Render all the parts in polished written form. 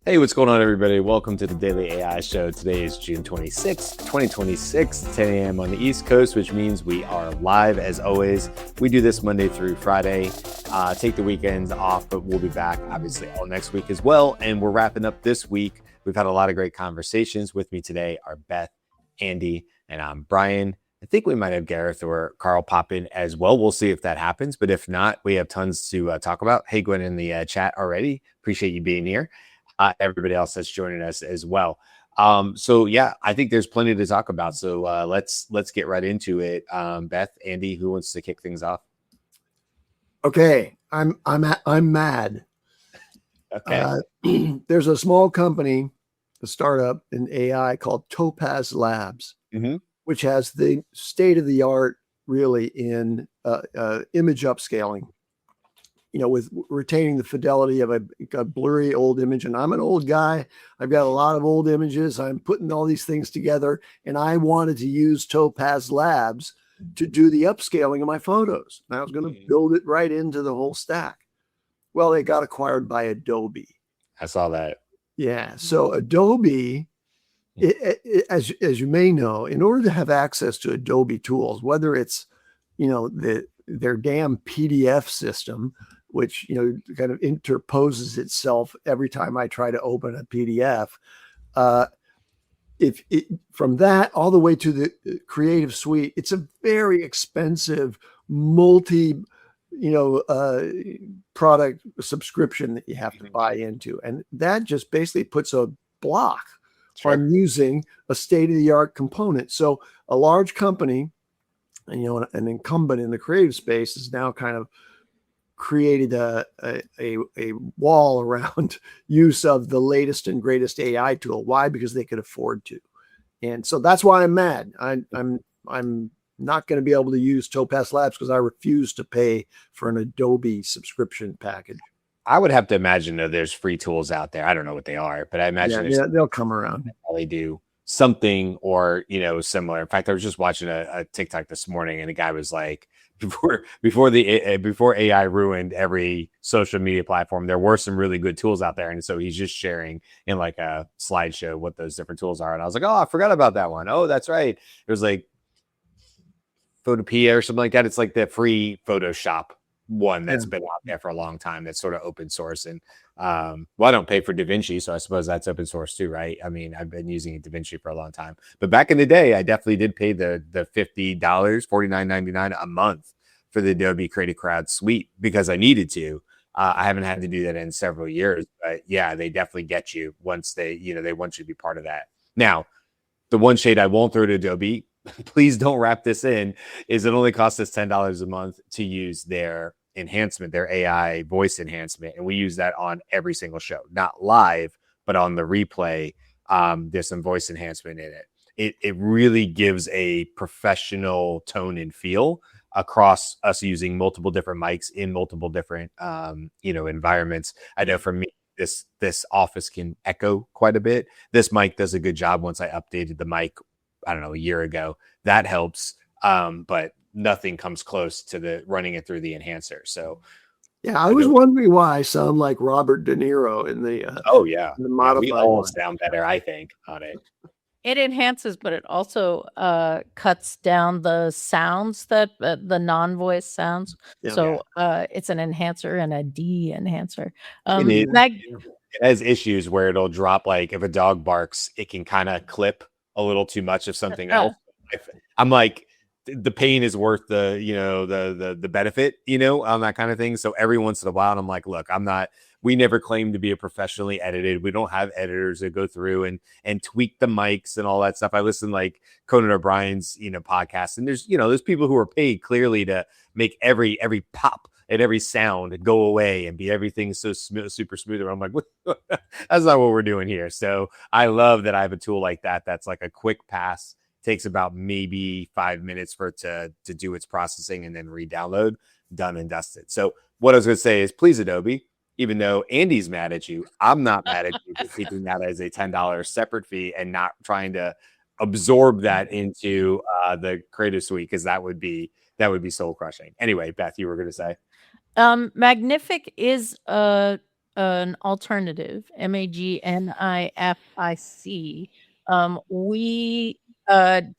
Hey, what's going on, everybody? Welcome to the Daily AI Show. Today is June 26th, 2026, 10 a.m. on the East Coast, which means we are live as always. We do this Monday through Friday. Take the weekends off, but we'll be back obviously all next week as well. And we're wrapping up this week. We've had a lot of great conversations. With me today are Beth, Andy, and I'm Brian. I think we might have Gareth or Carl pop in as well. We'll see if that happens. But if not, we have tons to talk about. Hey, Gwen in the chat already. Appreciate you being here. Everybody else that's joining us as well. So yeah, I think there's plenty to talk about. So let's get right into it. Beth, Andy, who wants to kick things off? Okay, I'm mad. Okay. There's a small company, a startup in AI called Topaz Labs, which has the state of the art really in image upscaling. You know, with retaining the fidelity of a blurry old image. And I'm an old guy. I've got a lot of old images. I'm putting all these things together. And I wanted to use Topaz Labs to do the upscaling of my photos. And I was going to build it right into the whole stack. Well, they got acquired by Adobe. I saw that. Yeah. So Adobe, as you may know, in order to have access to Adobe tools, whether it's, you know, their damn PDF system, which, you know, kind of interposes itself every time I try to open a PDF. From that all the way to the Creative Suite, it's a very expensive product subscription that you have to buy into. And that just basically puts a block on using a state-of-the-art component. So a large company, and, you know, an incumbent in the creative space is now kind of created a wall around use of the latest and greatest AI tool. Why? Because they could afford to. And so that's why I'm mad. I'm not going to be able to use Topaz Labs because I refuse to pay for an Adobe subscription package. I would have to imagine that there's free tools out there. I don't know what they are, but I imagine they'll come around. They do something or, you know, similar. In fact, I was just watching a TikTok this morning and the guy was like, before AI ruined every social media platform, there were some really good tools out there. And so he's just sharing in like a slideshow what those different tools are. And I was like, oh, I forgot about that one. Oh, that's right. It was like Photopea or something like that. It's like the free Photoshop one that's been out there for a long time. That's sort of open source. And well, I don't pay for DaVinci, so I suppose that's open source too, right? I mean, I've been using DaVinci for a long time, but back in the day, I definitely did pay the $50, $49.99 a month for the Adobe Creative Cloud Suite because I needed to. I haven't had to do that in several years, but yeah, they definitely get you once they want you to be part of that. Now, the one shade I won't throw to Adobe, please don't wrap this in, is it only costs us $10 a month to use their enhancement, their AI voice enhancement. And we use that on every single show, not live, but on the replay. There's some voice enhancement in it. It really gives a professional tone and feel across us using multiple different mics in multiple different, environments. I know for me, this office can echo quite a bit. This mic does a good job. Once I updated the mic, I don't know, a year ago, that helps. But nothing comes close to the running it through the enhancer. So yeah, I was wondering why I sound like Robert De Niro in the the modified we all sound better, I think, on it. It enhances, but it also cuts down the sounds that the non-voice sounds. It's an enhancer and a de-enhancer. It has issues where it'll drop, like if a dog barks, it can kind of clip a little too much of something else. I'm like, the pain is worth the benefit, on that kind of thing. So every once in a while, I'm like, look, we never claim to be a professionally edited. We don't have editors that go through and tweak the mics and all that stuff. I listen like Conan O'Brien's, podcast, and there's people who are paid clearly to make every pop and every sound go away and be everything so super smooth. I'm like, that's not what we're doing here. So I love that I have a tool like that. That's like a quick pass. Takes about maybe 5 minutes for it to do its processing and then re-download, done and dusted. So what I was going to say is, please, Adobe, even though Andy's mad at you, I'm not mad at you for keeping that as a $10 separate fee and not trying to absorb that into the Creative Suite, because that would be soul crushing. Anyway, Beth, you were going to say. Magnific is a an alternative, MAGNIFIC. We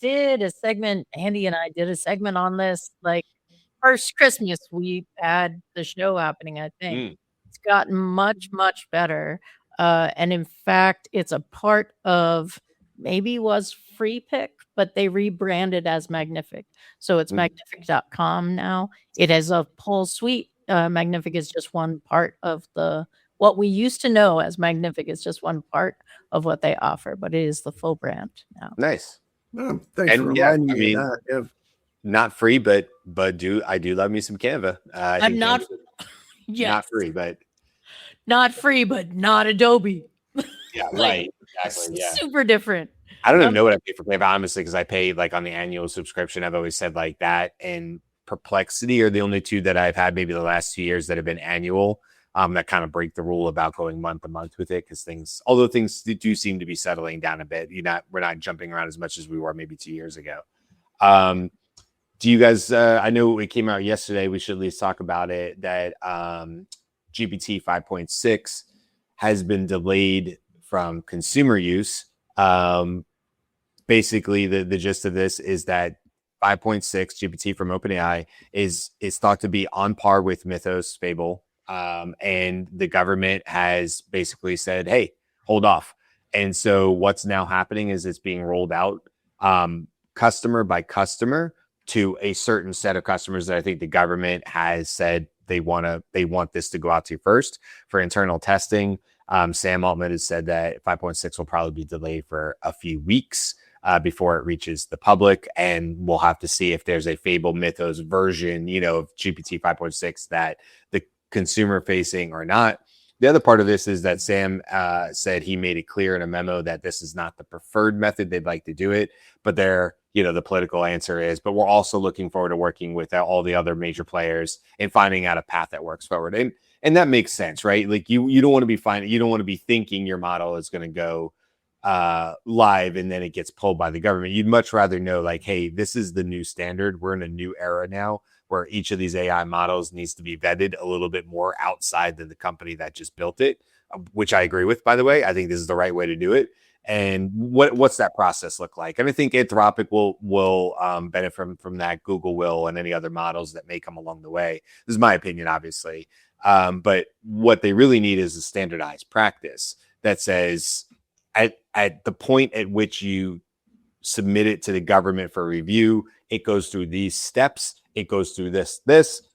did a segment, Andy and I did a segment on this, like first Christmas we had the show happening, I think. It's gotten much, much better. And in fact, it's a part of maybe was Free Pick, but they rebranded as Magnific. So it's magnific.com now. It has a whole suite. Magnific is just one part of what we used to know as Magnific is just one part of what they offer, but it is the full brand now. Nice. Thanks for reminding me of that. Yeah. Not free, but I do love me some Canva. I'm not not free, but not Adobe. Yeah, right. Exactly. Yeah. Super different. I don't even know what I pay for Canva, honestly, because I pay like on the annual subscription. I've always said like that and Perplexity are the only two that I've had maybe the last 2 years that have been annual. That kind of break the rule about going month to month with it, because although things do seem to be settling down a bit, we're not jumping around as much as we were maybe 2 years ago. Do you guys? I know it came out yesterday. We should at least talk about it. That GPT 5.6 has been delayed from consumer use. Basically, the gist of this is that 5.6 GPT from OpenAI is thought to be on par with Mythos Fable. And the government has basically said, hey, hold off. And so what's now happening is it's being rolled out customer by customer to a certain set of customers that I think the government has said they want this to go out to first for internal testing. Sam Altman has said that 5.6 will probably be delayed for a few weeks before it reaches the public. And we'll have to see if there's a Fable Mythos version, of GPT 5.6 that the consumer facing or not. The other part of this is that Sam said he made it clear in a memo that this is not the preferred method. They'd like to do it, but the political answer is, but we're also looking forward to working with all the other major players and finding out a path that works forward. And that makes sense, right? Like you don't want to be you don't want to be thinking your model is going to go live and then it gets pulled by the government. You'd much rather know like, hey, this is the new standard. We're in a new era now where each of these AI models needs to be vetted a little bit more outside than the company that just built it, which I agree with, by the way. I think this is the right way to do it. And what's that process look like? And I think Anthropic will benefit from that. Google will, and any other models that may come along the way. This is my opinion, obviously. But what they really need is a standardized practice that says at the point at which you submit it to the government for review, it goes through these steps. It goes through this.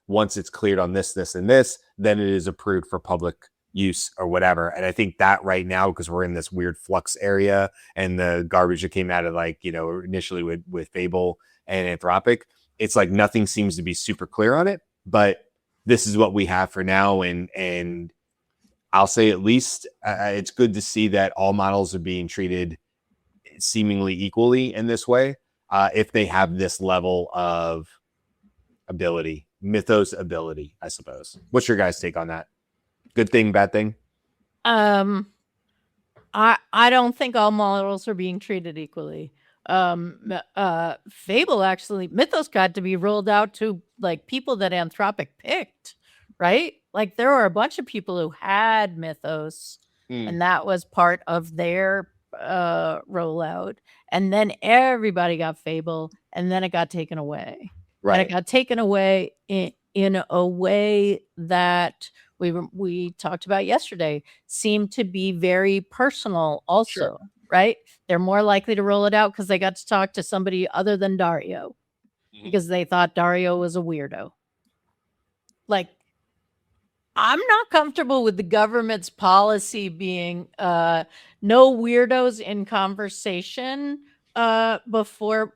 Once it's cleared on this, and this, then it is approved for public use or whatever. And I think that right now, because we're in this weird flux area and the garbage that came out of initially with Fable and Anthropic, it's like nothing seems to be super clear on it, but this is what we have for now. And I'll say at least it's good to see that all models are being treated seemingly equally in this way. If they have this level of ability, Mythos ability, I suppose. What's your guys' take on that? Good thing, bad thing? I don't think all models are being treated equally. Fable actually, Mythos got to be rolled out to like people that Anthropic picked, right? Like there were a bunch of people who had Mythos, and that was part of their rollout. And then everybody got Fable, and then it got taken away. Right. And it got taken away in a way that we talked about yesterday, seemed to be very personal also, sure. Right? They're more likely to roll it out because they got to talk to somebody other than Dario because they thought Dario was a weirdo. Like, I'm not comfortable with the government's policy being no weirdos in conversation before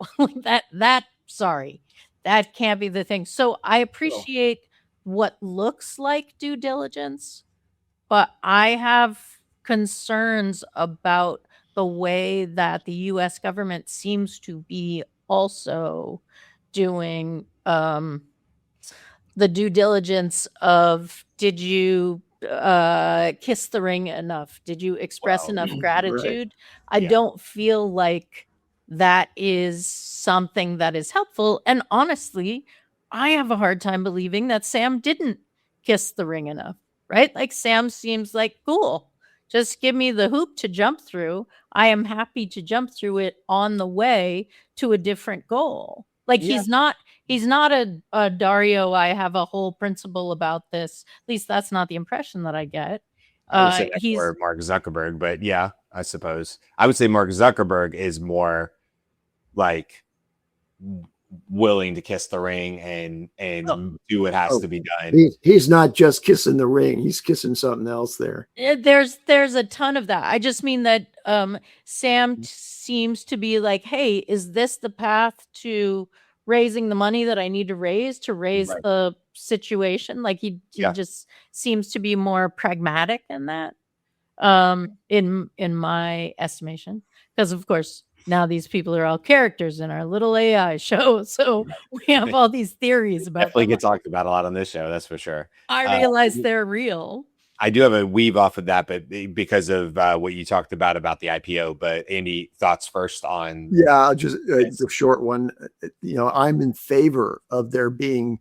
sorry. That can't be the thing. So I appreciate what looks like due diligence, but I have concerns about the way that the U.S. government seems to be also doing the due diligence of, did you kiss the ring enough? Did you express enough gratitude? Right. I don't feel like that is something that is helpful. And honestly, I have a hard time believing that Sam didn't kiss the ring enough. right? Like Sam seems like cool. Just give me the hoop to jump through. I am happy to jump through it on the way to a different goal. Like Yeah. he's not a Dario. I have a whole principle about this. At least that's not the impression that I get. I would say that He's for Mark Zuckerberg, but yeah, I suppose I would say Mark Zuckerberg is more like willing to kiss the ring and do what has to be done. He's not just kissing the ring; he's kissing something else there. there's a ton of that. I just mean that Sam seems to be like, hey, is this the path to raising the money that I need to raise Right. the situation? Like he Yeah. just seems to be more pragmatic in that, in my estimation, because of course now these people are all characters in our little AI show, so we have all these theories about Definitely them. get talked about a lot on this show, that's for sure. I realize they're real. I do have a weave off of that, but because of what you talked about the IPO. But Andy, thoughts first on? Yeah, I'll just the short one. I'm in favor of there being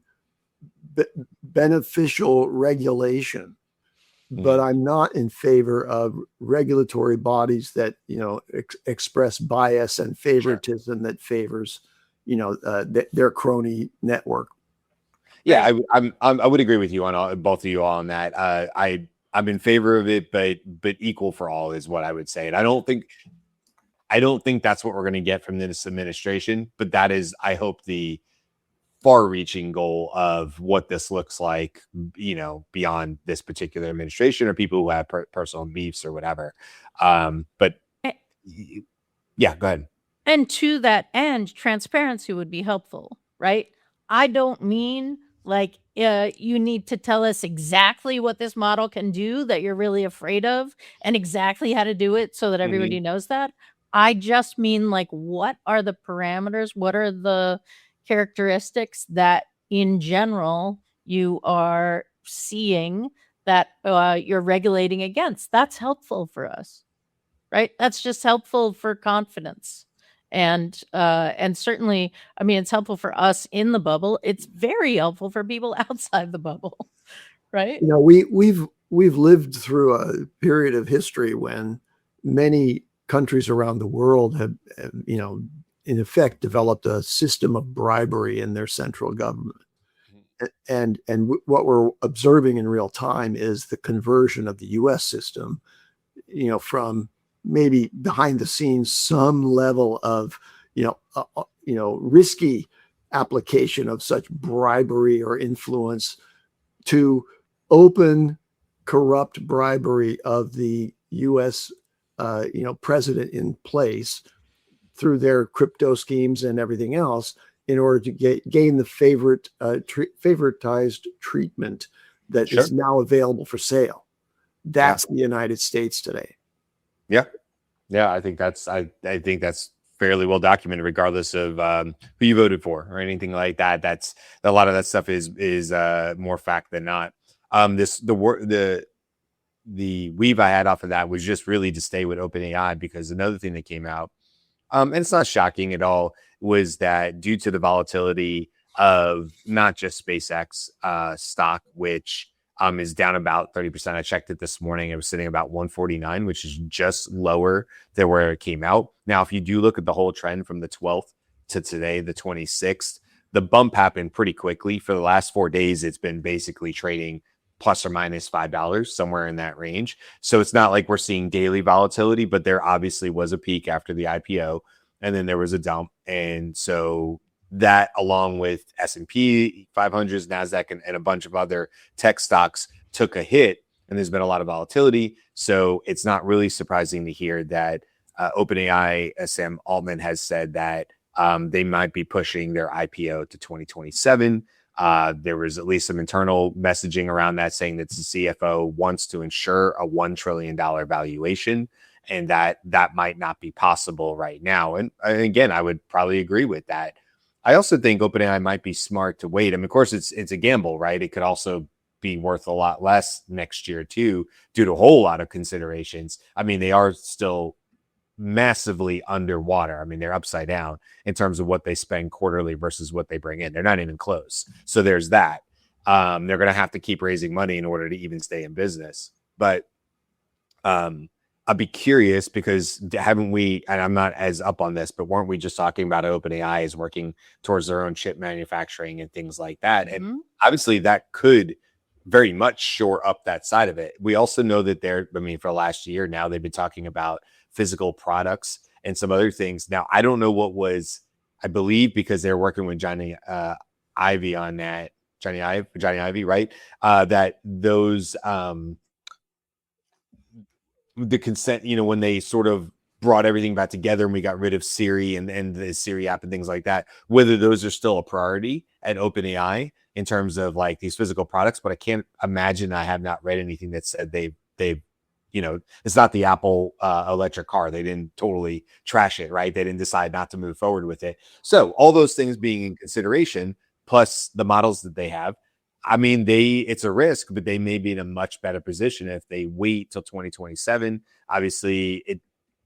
beneficial regulation, but I'm not in favor of regulatory bodies that express bias and favoritism that favors their crony network. Yeah, I would agree with you on both of you all on that. I'm in favor of it, but equal for all is what I would say. And I don't think that's what we're going to get from this administration. But that is, I hope, the far-reaching goal of what this looks like, beyond this particular administration or people who have personal beefs or whatever. But yeah, go ahead. And to that end, transparency would be helpful, right? I don't mean like you need to tell us exactly what this model can do that you're really afraid of and exactly how to do it so that everybody knows that. I just mean like, what are the parameters? What are the characteristics that in general you are seeing that you're regulating against? That's helpful for us, right? That's just helpful for confidence. And certainly, I mean, it's helpful for us in the bubble. It's very helpful for people outside the bubble, right? We've lived through a period of history when many countries around the world have in effect developed a system of bribery in their central government. And what we're observing in real time is the conversion of the U.S. system, from maybe behind the scenes, some level of, risky application of such bribery or influence to open, corrupt bribery of the U.S. President in place through their crypto schemes and everything else in order to gain the favoritized treatment that is now available for sale. That's the United States today. Yeah, I think that's fairly well documented, regardless of who you voted for or anything like that. That's a lot of that stuff is more fact than not. The weave I had off of that was just really to stay with OpenAI, because another thing that came out, and it's not shocking at all, was that due to the volatility of not just SpaceX stock, which is down about 30%. I checked it this morning. It was sitting about 149, which is just lower than where it came out. Now, if you do look at the whole trend from the 12th to today, the 26th, the bump happened pretty quickly. For the last 4 days, it's been basically trading plus or minus $5, somewhere in that range. So it's not like we're seeing daily volatility, but there obviously was a peak after the IPO, and then there was a dump. And so that, along with S&P 500s, NASDAQ, and a bunch of other tech stocks, took a hit, and there's been a lot of volatility. So it's not really surprising to hear that OpenAI, Sam Altman, has said that they might be pushing their IPO to 2027. There was at least some internal messaging around that saying that the CFO wants to ensure a $1 trillion valuation, and that might not be possible right now. And again, I would probably agree with that. I also think OpenAI might be smart to wait. I mean, of course, it's a gamble, right? It could also be worth a lot less next year too, due to a whole lot of considerations. I mean, they are still massively underwater. I mean, they're upside down in terms of what they spend quarterly versus what they bring in. They're not even close. So there's that. They're going to have to keep raising money in order to even stay in business. But I'd be curious, because haven't we, and I'm not as up on this, but weren't we just talking about OpenAI is working towards their own chip manufacturing and things like that? Mm-hmm. And obviously that could very much shore up that side of it. We also know that for the last year now, they've been talking about physical products and some other things. Now, I don't know what was, I believe because they're working with Johnny Ivy on that, Johnny Ivy, right? That those, the consent, when they sort of brought everything back together and we got rid of Siri and the Siri app and things like that, whether those are still a priority at OpenAI in terms of like these physical products. But I can't imagine, I have not read anything that said they've it's not the Apple electric car. They didn't totally trash it, right? They didn't decide not to move forward with it. So all those things being in consideration, plus the models that they have, it's a risk, but they may be in a much better position if they wait till 2027. Obviously,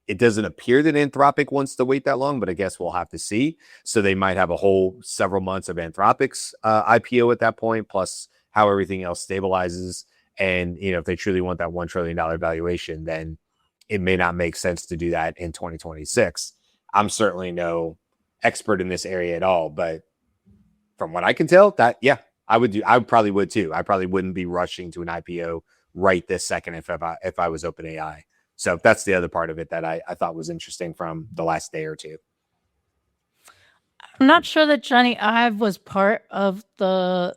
it doesn't appear that Anthropic wants to wait that long, but I guess we'll have to see. So they might have a whole several months of Anthropic's IPO at that point, plus how everything else stabilizes. And, if they truly want that $1 trillion valuation, then it may not make sense to do that in 2026. I'm certainly no expert in this area at all, but from what I can tell, I probably would too. I probably wouldn't be rushing to an IPO right this second if I was OpenAI. So that's the other part of it that I thought was interesting from the last day or two. I'm not sure that Johnny Ive was part of the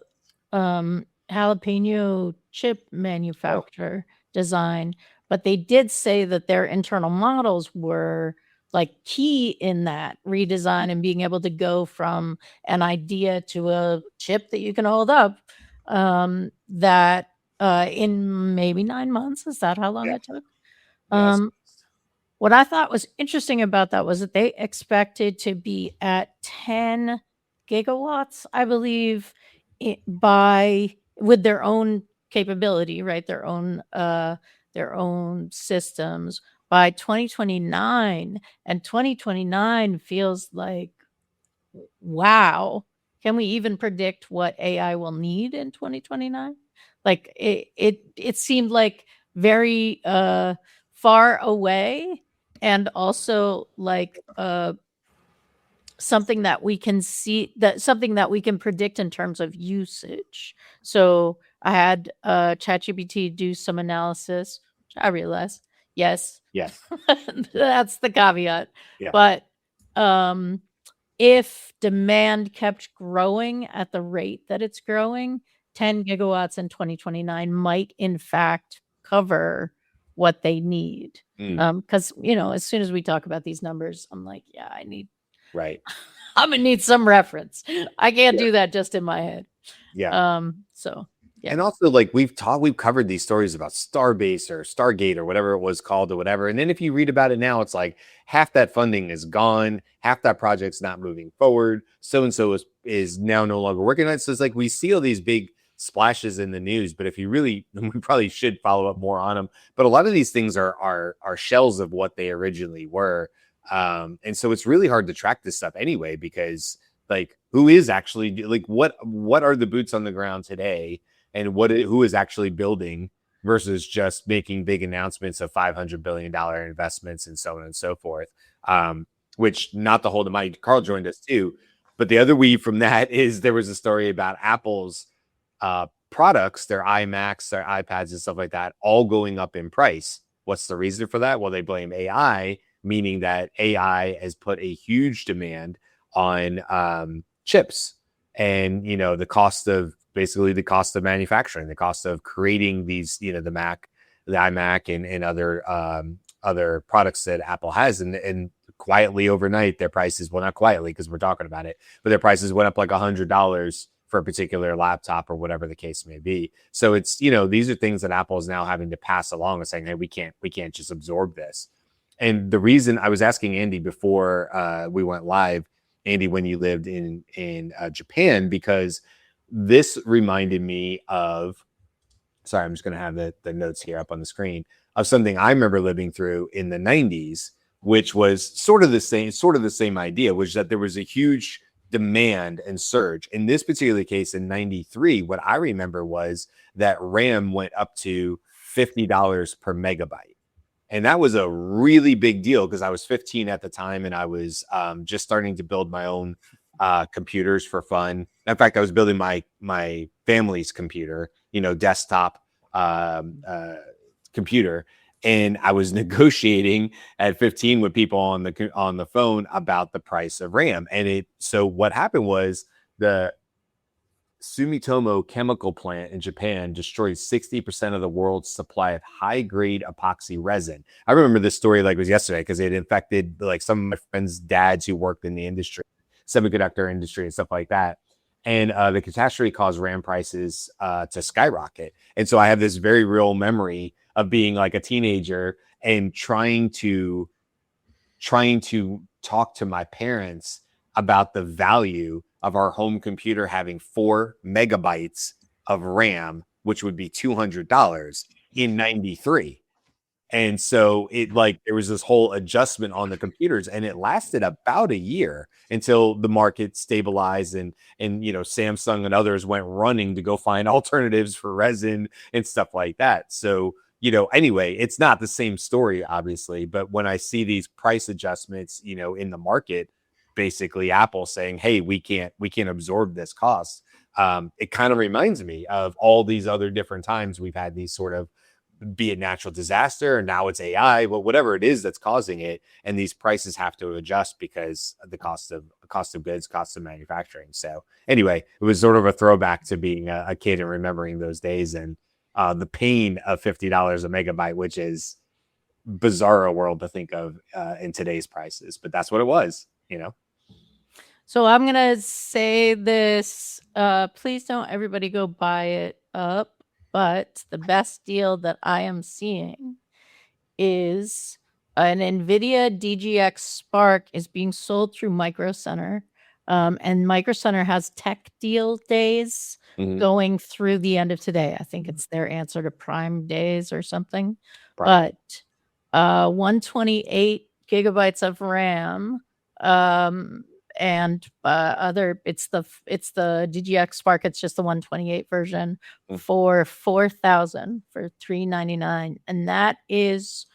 jalapeno chip manufacturer design, but they did say that their internal models were like key in that redesign and being able to go from an idea to a chip that you can hold up that in maybe 9 months. Is that how long it took? Yes. What I thought was interesting about that was that they expected to be at 10 gigawatts, I believe, with their own capability, right? Their own systems by 2029. And 2029 feels like, wow. Can we even predict what AI will need in 2029? Like it seemed like very far away, and also like something that we can see, something that we can predict in terms of usage. So I had ChatGPT do some analysis, which I realized, yes, that's the caveat. Yeah. But if demand kept growing at the rate that it's growing, 10 gigawatts in 2029 might in fact cover what they need. Because, as soon as we talk about these numbers, I'm like, yeah, right. I'm going to need some reference. I can't do that just in my head. Yeah. So, yeah. And also, like we've covered these stories about Starbase or Stargate or whatever it was called or whatever. And then if you read about it now, it's like half that funding is gone. Half that project's not moving forward. So-and-so is now no longer working on it. So it's like we see all these big splashes in the news, but if you really, we probably should follow up more on them. But a lot of these things are shells of what they originally were. And so it's really hard to track this stuff anyway, because like who is actually like what are the boots on the ground today, and who is actually building versus just making big announcements of $500 billion investments and so on and so forth. Which, not to hold the mic, Carl joined us too. But the other weave from that is there was a story about Apple's products, their iMacs, their iPads and stuff like that, all going up in price. What's the reason for that? Well, they blame AI, meaning that AI has put a huge demand on chips, and the cost of manufacturing, the cost of creating these, the iMac and other products that Apple has, and quietly overnight their prices, well, not quietly because we're talking about it, but their prices went up like $100 for a particular laptop or whatever the case may be. So it's, these are things that Apple is now having to pass along and saying, hey, we can't just absorb this. And the reason I was asking Andy before we went live, Andy, when you lived in Japan, because this reminded me of, sorry, I'm just going to have the notes here up on the screen, of something I remember living through in the 90s, which was sort of the same idea, which that there was a huge demand and surge. In this particular case, in 93, what I remember was that RAM went up to $50 per megabyte. And that was a really big deal because I was 15 at the time and I was just starting to build my own computers for fun. In fact, I was building my family's computer, desktop computer. And I was negotiating at 15 with people on the phone about the price of RAM. And so what happened was the Sumitomo chemical plant in Japan destroyed 60% of the world's supply of high-grade epoxy resin. I remember this story like it was yesterday because it infected like some of my friends' dads who worked in the industry, semiconductor industry and stuff like that. And the catastrophe caused RAM prices to skyrocket. And so I have this very real memory of being like a teenager and trying to talk to my parents about the value of our home computer having 4 megabytes of RAM, which would be $200 in 93. And so there was this whole adjustment on the computers, and it lasted about a year until the market stabilized and Samsung and others went running to go find alternatives for resin and stuff like that. So, anyway, it's not the same story, obviously, but when I see these price adjustments, in the market, basically Apple saying, hey, we can't absorb this cost. It kind of reminds me of all these other different times we've had these sort of, be it natural disaster, or now it's AI, but whatever it is that's causing it, and these prices have to adjust because of the cost of goods, cost of manufacturing. So anyway, it was sort of a throwback to being a kid and remembering those days and the pain of $50 a megabyte, which is bizarre world to think of in today's prices, but that's what it was, So I'm gonna say this. Please don't everybody go buy it up. But the best deal that I am seeing is an NVIDIA DGX Spark is being sold through Micro Center. And Micro Center has tech deal days going through the end of today. I think it's their answer to Prime Days or something. Prime. But 128 gigabytes of RAM. And it's the DGX Spark. It's just the 128 version for $4,000 for $399, and that is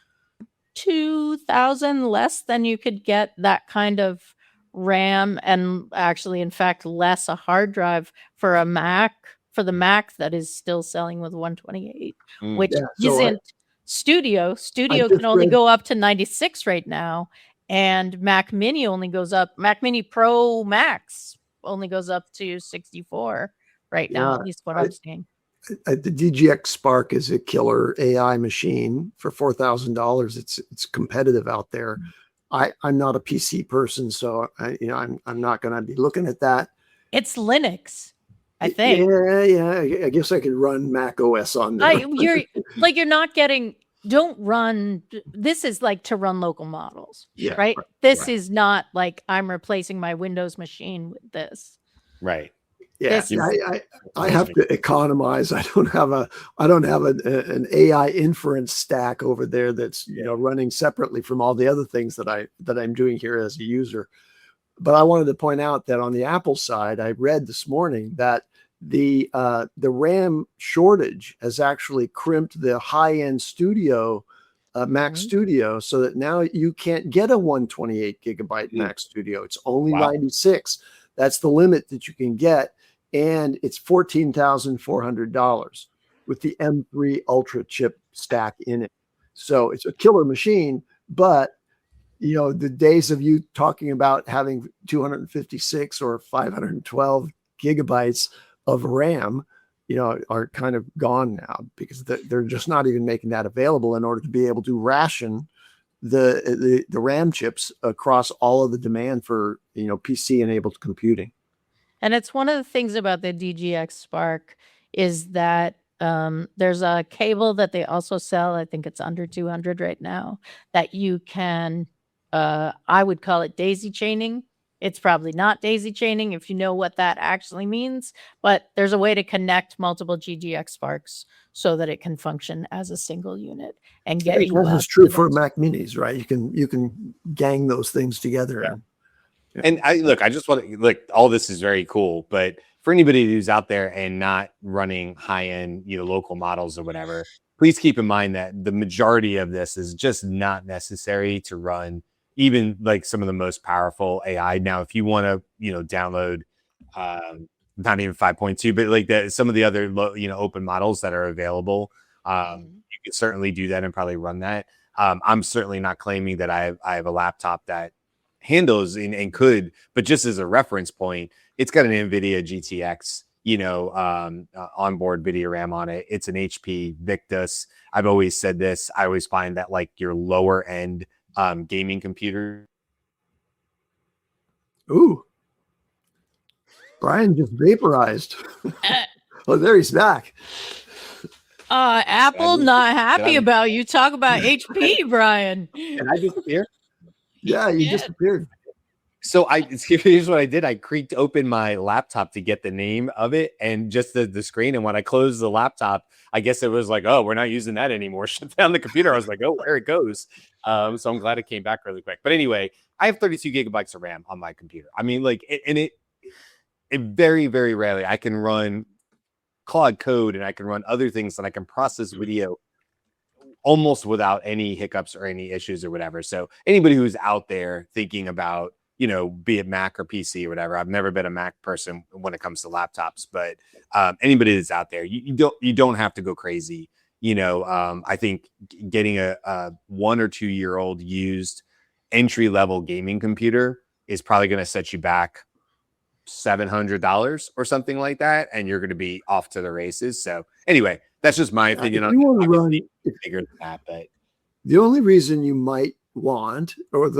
$2,000 less than you could get that kind of RAM, and actually, in fact, less a hard drive for a Mac, for the Mac that is still selling with 128, which isn't Studio. Studio can only go up to 96 right now. And Mac Mini Mac Mini Pro Max only goes up to 64 right now, at least what I'm seeing. The DGX Spark is a killer AI machine for $4,000. It's competitive out there. I'm not a PC person, so I'm not going to be looking at that. It's Linux, I think. Yeah. I guess I could run Mac OS on there. You're not getting. Don't run. This is like to run local models, right? This is not like I'm replacing my Windows machine with this. Right. Yeah. I have to economize. I don't have an AI inference stack over there that's running separately from all the other things that I'm doing here as a user. But I wanted to point out that on the Apple side, I read this morning that the RAM shortage has actually crimped the high-end studio Mac Studio, so that now you can't get a 128 gigabyte Mac Studio. It's only 96. That's the limit that you can get, and it's $14,400 with the M3 Ultra chip stack in it. So it's a killer machine, but the days of you talking about having 256 or 512 gigabytes of RAM, are kind of gone now, because they're just not even making that available in order to be able to ration the RAM chips across all of the demand for PC enabled computing. And it's one of the things about the DGX Spark is that there's a cable that they also sell. I think it's under 200 right now, that you can, I would call it daisy chaining. It's probably not daisy chaining if you know what that actually means, but there's a way to connect multiple DGX Sparks so that it can function as a single unit and get you. That's true for Mac Minis, right? You can gang those things together. And I just want to look, all this is very cool, but for anybody who's out there and not running high-end, local models or whatever, please keep in mind that the majority of this is just not necessary to run even like some of the most powerful AI. Now, if you want to, download, not even 5.2, but like some of the other, open models that are available, you can certainly do that and probably run that. I'm certainly not claiming that I have a laptop that handles and could, but just as a reference point, it's got an NVIDIA GTX, onboard video RAM on it. It's an HP Victus. I've always said this. I always find that like your lower end gaming computer. Ooh, Brian just vaporized. Oh, there he's back. Apple not happy about you. Talk about HP, Brian. Can I disappear? Yeah, you disappeared. So here's what I did. I creaked open my laptop to get the name of it and just the screen. And when I closed the laptop, I guess it was like, oh, we're not using that anymore. Shut down the computer. I was like, oh, there it goes. So I'm glad it came back really quick. But anyway, I have 32 gigabytes of RAM on my computer. I mean, like, it very, very rarely I can run Claude Code and I can run other things and I can process video almost without any hiccups or any issues or whatever. So anybody who's out there thinking about, be it Mac or PC or whatever, I've never been a Mac person when it comes to laptops, but anybody that's out there, you don't have to go crazy. I think getting a 1 or 2 year old used entry level gaming computer is probably going to set you back $700 or something like that, and you're going to be off to the races. So anyway, that's just my opinion on bigger than that. But the only reason you might want, or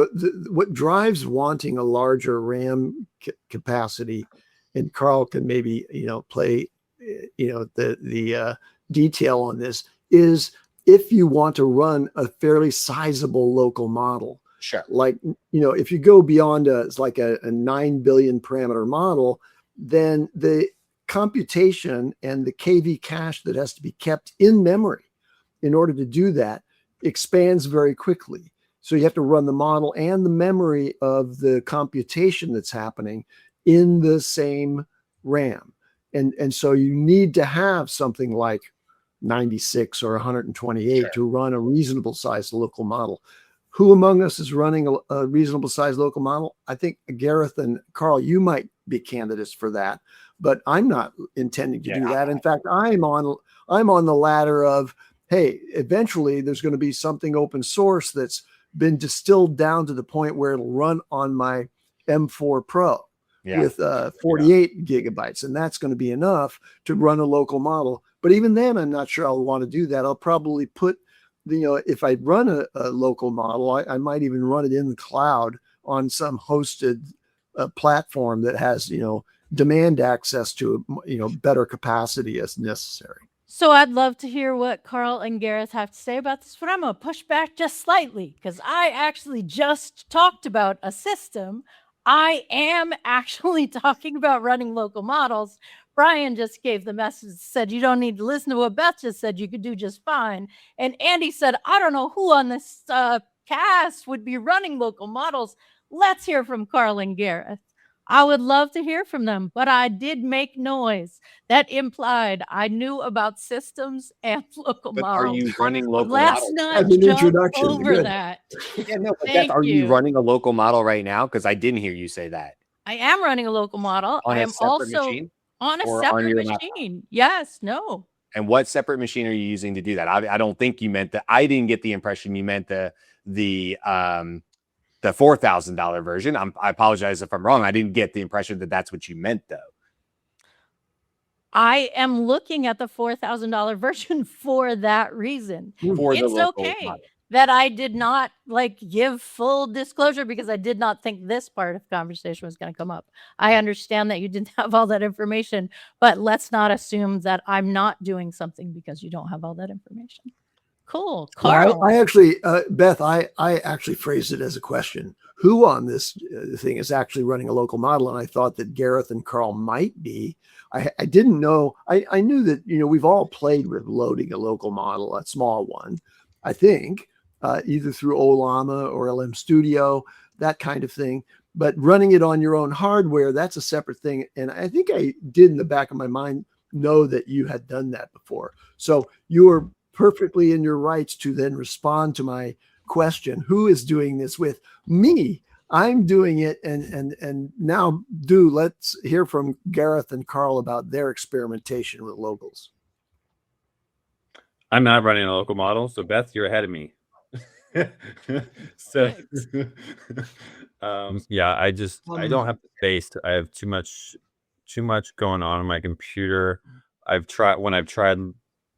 what drives wanting a larger RAM capacity, and Carl can maybe play the detail on this, is if you want to run a fairly sizable local model. Sure. Like, if you go beyond a 9 billion parameter model, then the computation and the KV cache that has to be kept in memory in order to do that expands very quickly. So you have to run the model and the memory of the computation that's happening in the same RAM. And so you need to have something like 96 or 128 to run a reasonable sized local model. Who among us is running a reasonable sized local model? I think Gareth and Carl, you might be candidates for that, but I'm not intending to do that. In fact, I'm on the ladder of, hey, eventually there's going to be something open source that's been distilled down to the point where it'll run on my M4 Pro with 48 gigabytes. And that's going to be enough to run a local model. But even then, I'm not sure I'll want to do that. I'll probably put if I run a local model, I might even run it in the cloud on some hosted platform that has, demand access to, better capacity as necessary. So I'd love to hear what Carl and Gareth have to say about this, but I'm going to push back just slightly because I actually just talked about a system. I am actually talking about running local models. Brian just gave the message, said you don't need to listen to what Beth just said. You could do just fine. And Andy said, I don't know who on this cast would be running local models. Let's hear from Carl and Gareth. I would love to hear from them, but I did make noise that implied I knew about systems and local models. Are you running local Let's models? not jump over that. Yeah, no, but Beth, are you running a local model right now? Because I didn't hear you say that. I am running a local model. On I am also machine? on a separate machine. Yes, no. And what separate machine are you using to do that? I don't think you meant that. I didn't get the impression you meant the $4,000 version. I apologize if I'm wrong. I didn't get the impression that that's what you meant, though. I am looking at the $4,000 version for that reason. It's okay model that I did not give full disclosure because I did not think this part of the conversation was going to come up. I understand that you didn't have all that information, but let's not assume that I'm not doing something because you don't have all that information. Cool. Carl. I actually, Beth, I actually phrased it as a question. Who on this thing is actually running a local model? And I thought that Gareth and Carl might be. I didn't know. I knew that, we've all played with loading a local model, a small one, I think, either through Olama or LM Studio, that kind of thing. but running it on your own hardware, that's a separate thing. And I think I did in the back of my mind know that you had done that before. So you are perfectly in your rights to then respond to my question. Who is doing this with me? I'm doing it. And now let's hear from Gareth and Carl about their experimentation with locals. I'm not running a local model. So Beth, you're ahead of me. So yeah, I don't have the space. I have too much going on my computer. When I've tried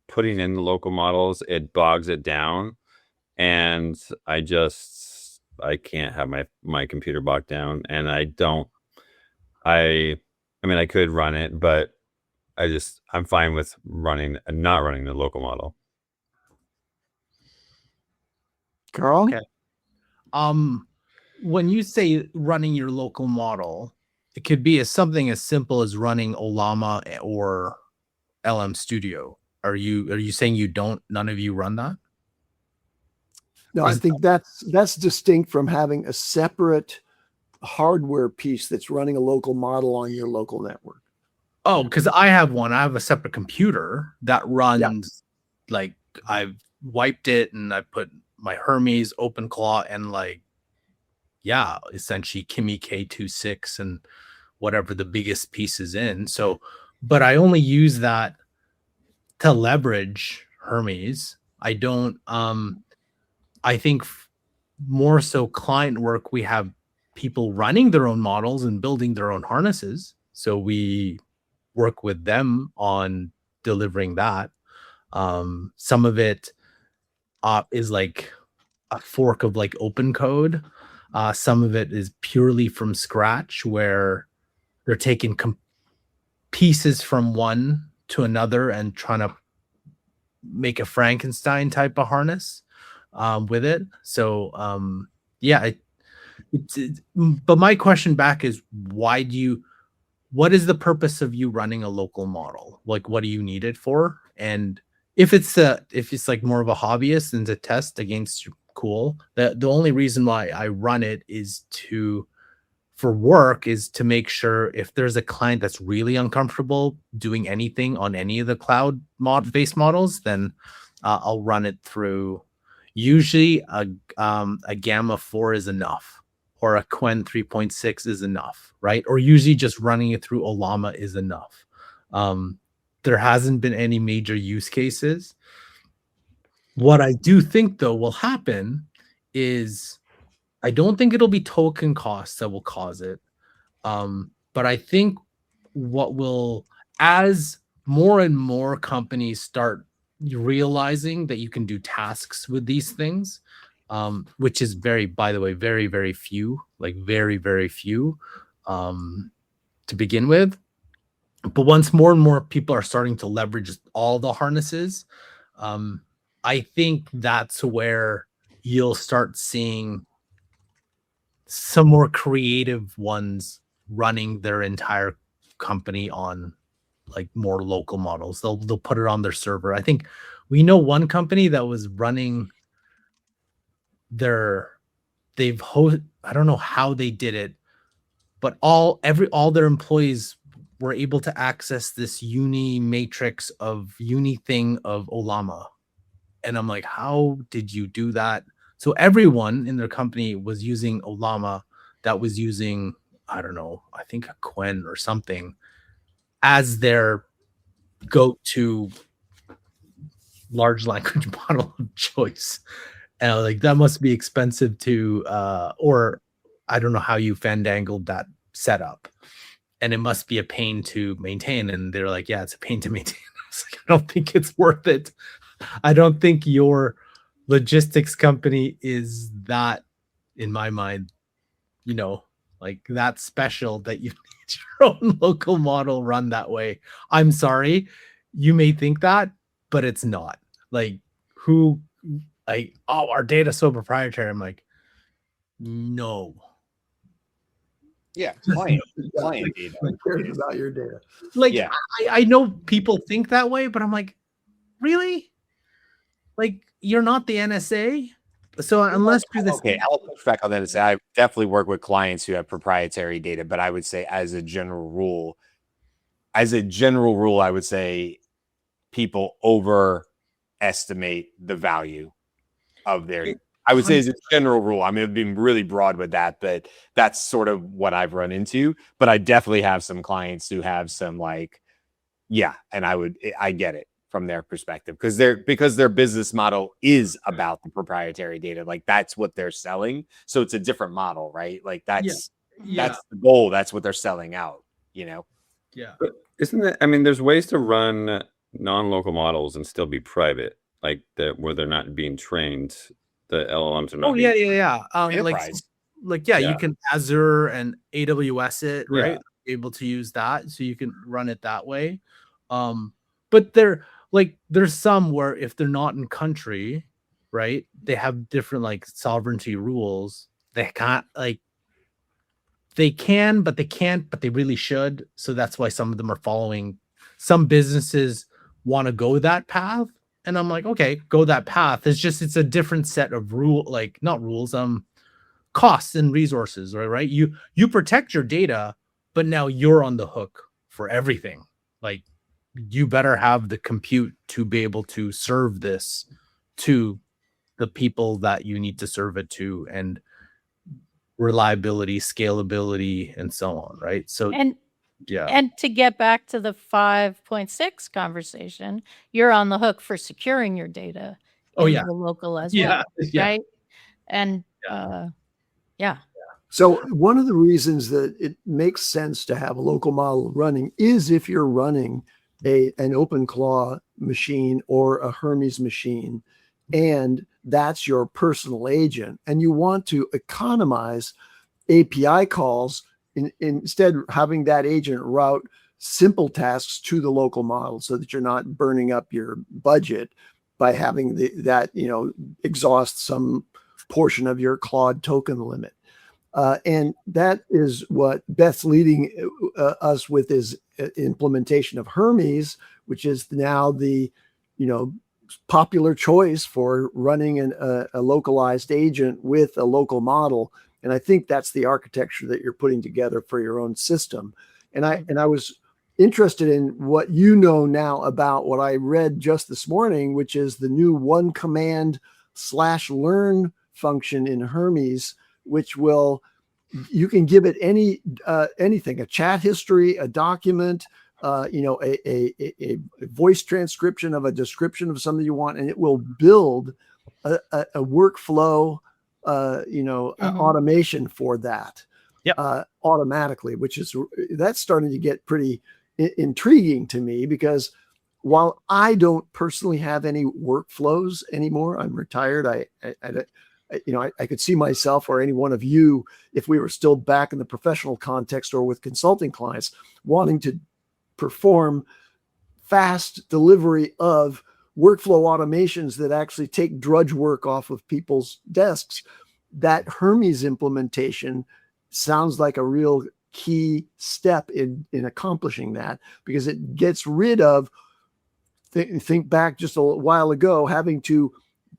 putting in the local models, it bogs it down, and I can't have my computer bogged down. And I mean, I could run it, but I'm fine with not running the local model. Carl? Okay. When you say running your local model, it could be something as simple as running Ollama or LM Studio. Are you saying none of you run that? No, I think that's distinct from having a separate hardware piece that's running a local model on your local network. Oh, because I have one. I have a separate computer that runs, like, I've wiped it and I put my Hermes, OpenClaw, and essentially Kimi K26 and whatever the biggest piece is in. So, but I only use that to leverage Hermes. I don't, I think more so client work, we have people running their own models and building their own harnesses. So we work with them on delivering that. Some of it is like a fork of like open code. Some of it is purely from scratch, where they're taking pieces from one to another and trying to make a Frankenstein type of harness with it. So but my question back is, what is the purpose of you running a local model? Like, what do you need it for? And if it's like more of a hobbyist and to test against, cool. The only reason why I run it is for work is to make sure if there's a client that's really uncomfortable doing anything on any of the cloud based models, then I'll run it through. Usually a Gamma 4 is enough, or a Quen 3.6 is enough, right? Or usually just running it through Ollama is enough. There hasn't been any major use cases. What I do think, though, will happen is I don't think it'll be token costs that will cause it. But I think as more and more companies start realizing that you can do tasks with these things, which is by the way, very, very few, like very, very few to begin with. But once more and more people are starting to leverage all the harnesses, I think that's where you'll start seeing some more creative ones running their entire company on like more local models. They'll put it on their server. I think we know one company that was running I don't know how they did it, but all their employees were able to access this uni thing of Ollama. And I'm like, how did you do that? So everyone in their company was using Ollama that was using, I don't know, I think a Quen or something as their go-to large language model of choice. And like, that must be expensive to, or I don't know how you fandangled that setup. And it must be a pain to maintain. And they're like, yeah, it's a pain to maintain. I was like, I don't think it's worth it. I don't think your logistics company is that, in my mind, like that special that you need your own local model run that way. I'm sorry, you may think that, but it's not. Like, our data's so proprietary. I'm like, no. Yeah, client data. Who cares about your data? Like, yeah. I know people think that way, but I'm like, really? Like, you're not the NSA? So unless you're this, Okay, I'll push back on that and say I definitely work with clients who have proprietary data, but I would say as a general rule, I would say people overestimate the value of their. I would say as a general rule. I mean, being really broad with that, but that's sort of what I've run into. But I definitely have some clients who have some like, yeah, and I get it from their perspective because their business model is about the proprietary data. Like that's what they're selling. So it's a different model, right? Like that's the goal. That's what they're selling out, you know? Yeah. But isn't that, I mean, there's ways to run non-local models and still be private, like that where they're not being trained. The LLMs are not. Enterprise. You can Azure and AWS it, right? Able to use that, so you can run it that way. But there's some where if they're not in country, right, they have different like sovereignty rules. They can't they can, but they can't, but they really should. So that's why some of them are following. Some businesses want to go that path, and I'm like, okay, go that path. It's a different set of not rules, costs and resources, right? You protect your data, but now you're on the hook for everything. Like you better have the compute to be able to serve this to the people that you need to serve it to, and reliability, scalability, and so on, right? So and to get back to the 5.6 conversation, you're on the hook for securing your data the local as well, right? And So one of the reasons that it makes sense to have a local model running is if you're running an OpenClaw machine or a Hermes machine, and that's your personal agent, and you want to economize API calls instead having that agent route simple tasks to the local model so that you're not burning up your budget by having that exhaust some portion of your Claude token limit. And that is what Beth's leading us with is implementation of Hermes, which is now the popular choice for running a localized agent with a local model. And I think that's the architecture that you're putting together for your own system. And I was interested in what you know now about what I read just this morning, which is the new one command /learn function in Hermes, which you can give it anything, a chat history, a document, a voice transcription of a description of something you want, and it will build a workflow, automation for that automatically, that's starting to get pretty intriguing to me, because while I don't personally have any workflows anymore, I'm retired. I could see myself or any one of you, if we were still back in the professional context or with consulting clients, wanting to perform fast delivery of workflow automations that actually take drudge work off of people's desks. That Hermes implementation sounds like a real key step in accomplishing that, because it gets rid of, think back just a while ago, having to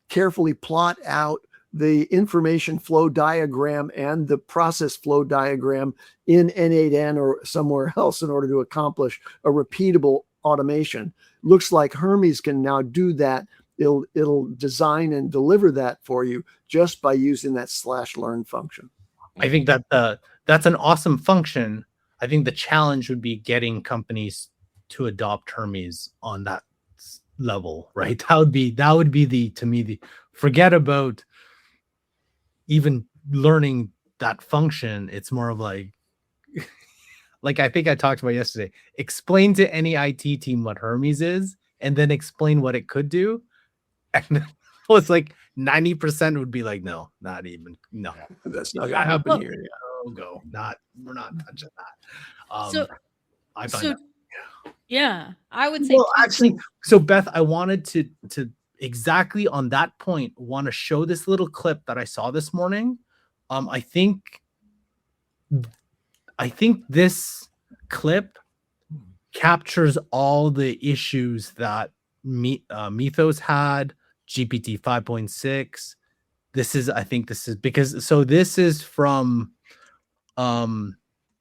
carefully plot out the information flow diagram and the process flow diagram in N8N or somewhere else in order to accomplish a repeatable automation. Looks like Hermes can now do that. It'll design and deliver that for you just by using that /learn function. I think that that's an awesome function. I think the challenge would be getting companies to adopt Hermes on that level, right? That would be to me the forget about even learning that function. It's more of like I think I talked about yesterday, explain to any IT team what Hermes is and then explain what it could do. And it's like 90% would be like, no, not even. No, that's not gonna happen here. We're not touching that. I would say actually, so Beth, I wanted to exactly on that point want to show this little clip that I saw this morning. I think this clip captures all the issues that Mythos had, GPT 5.6, I think this is because, so this is from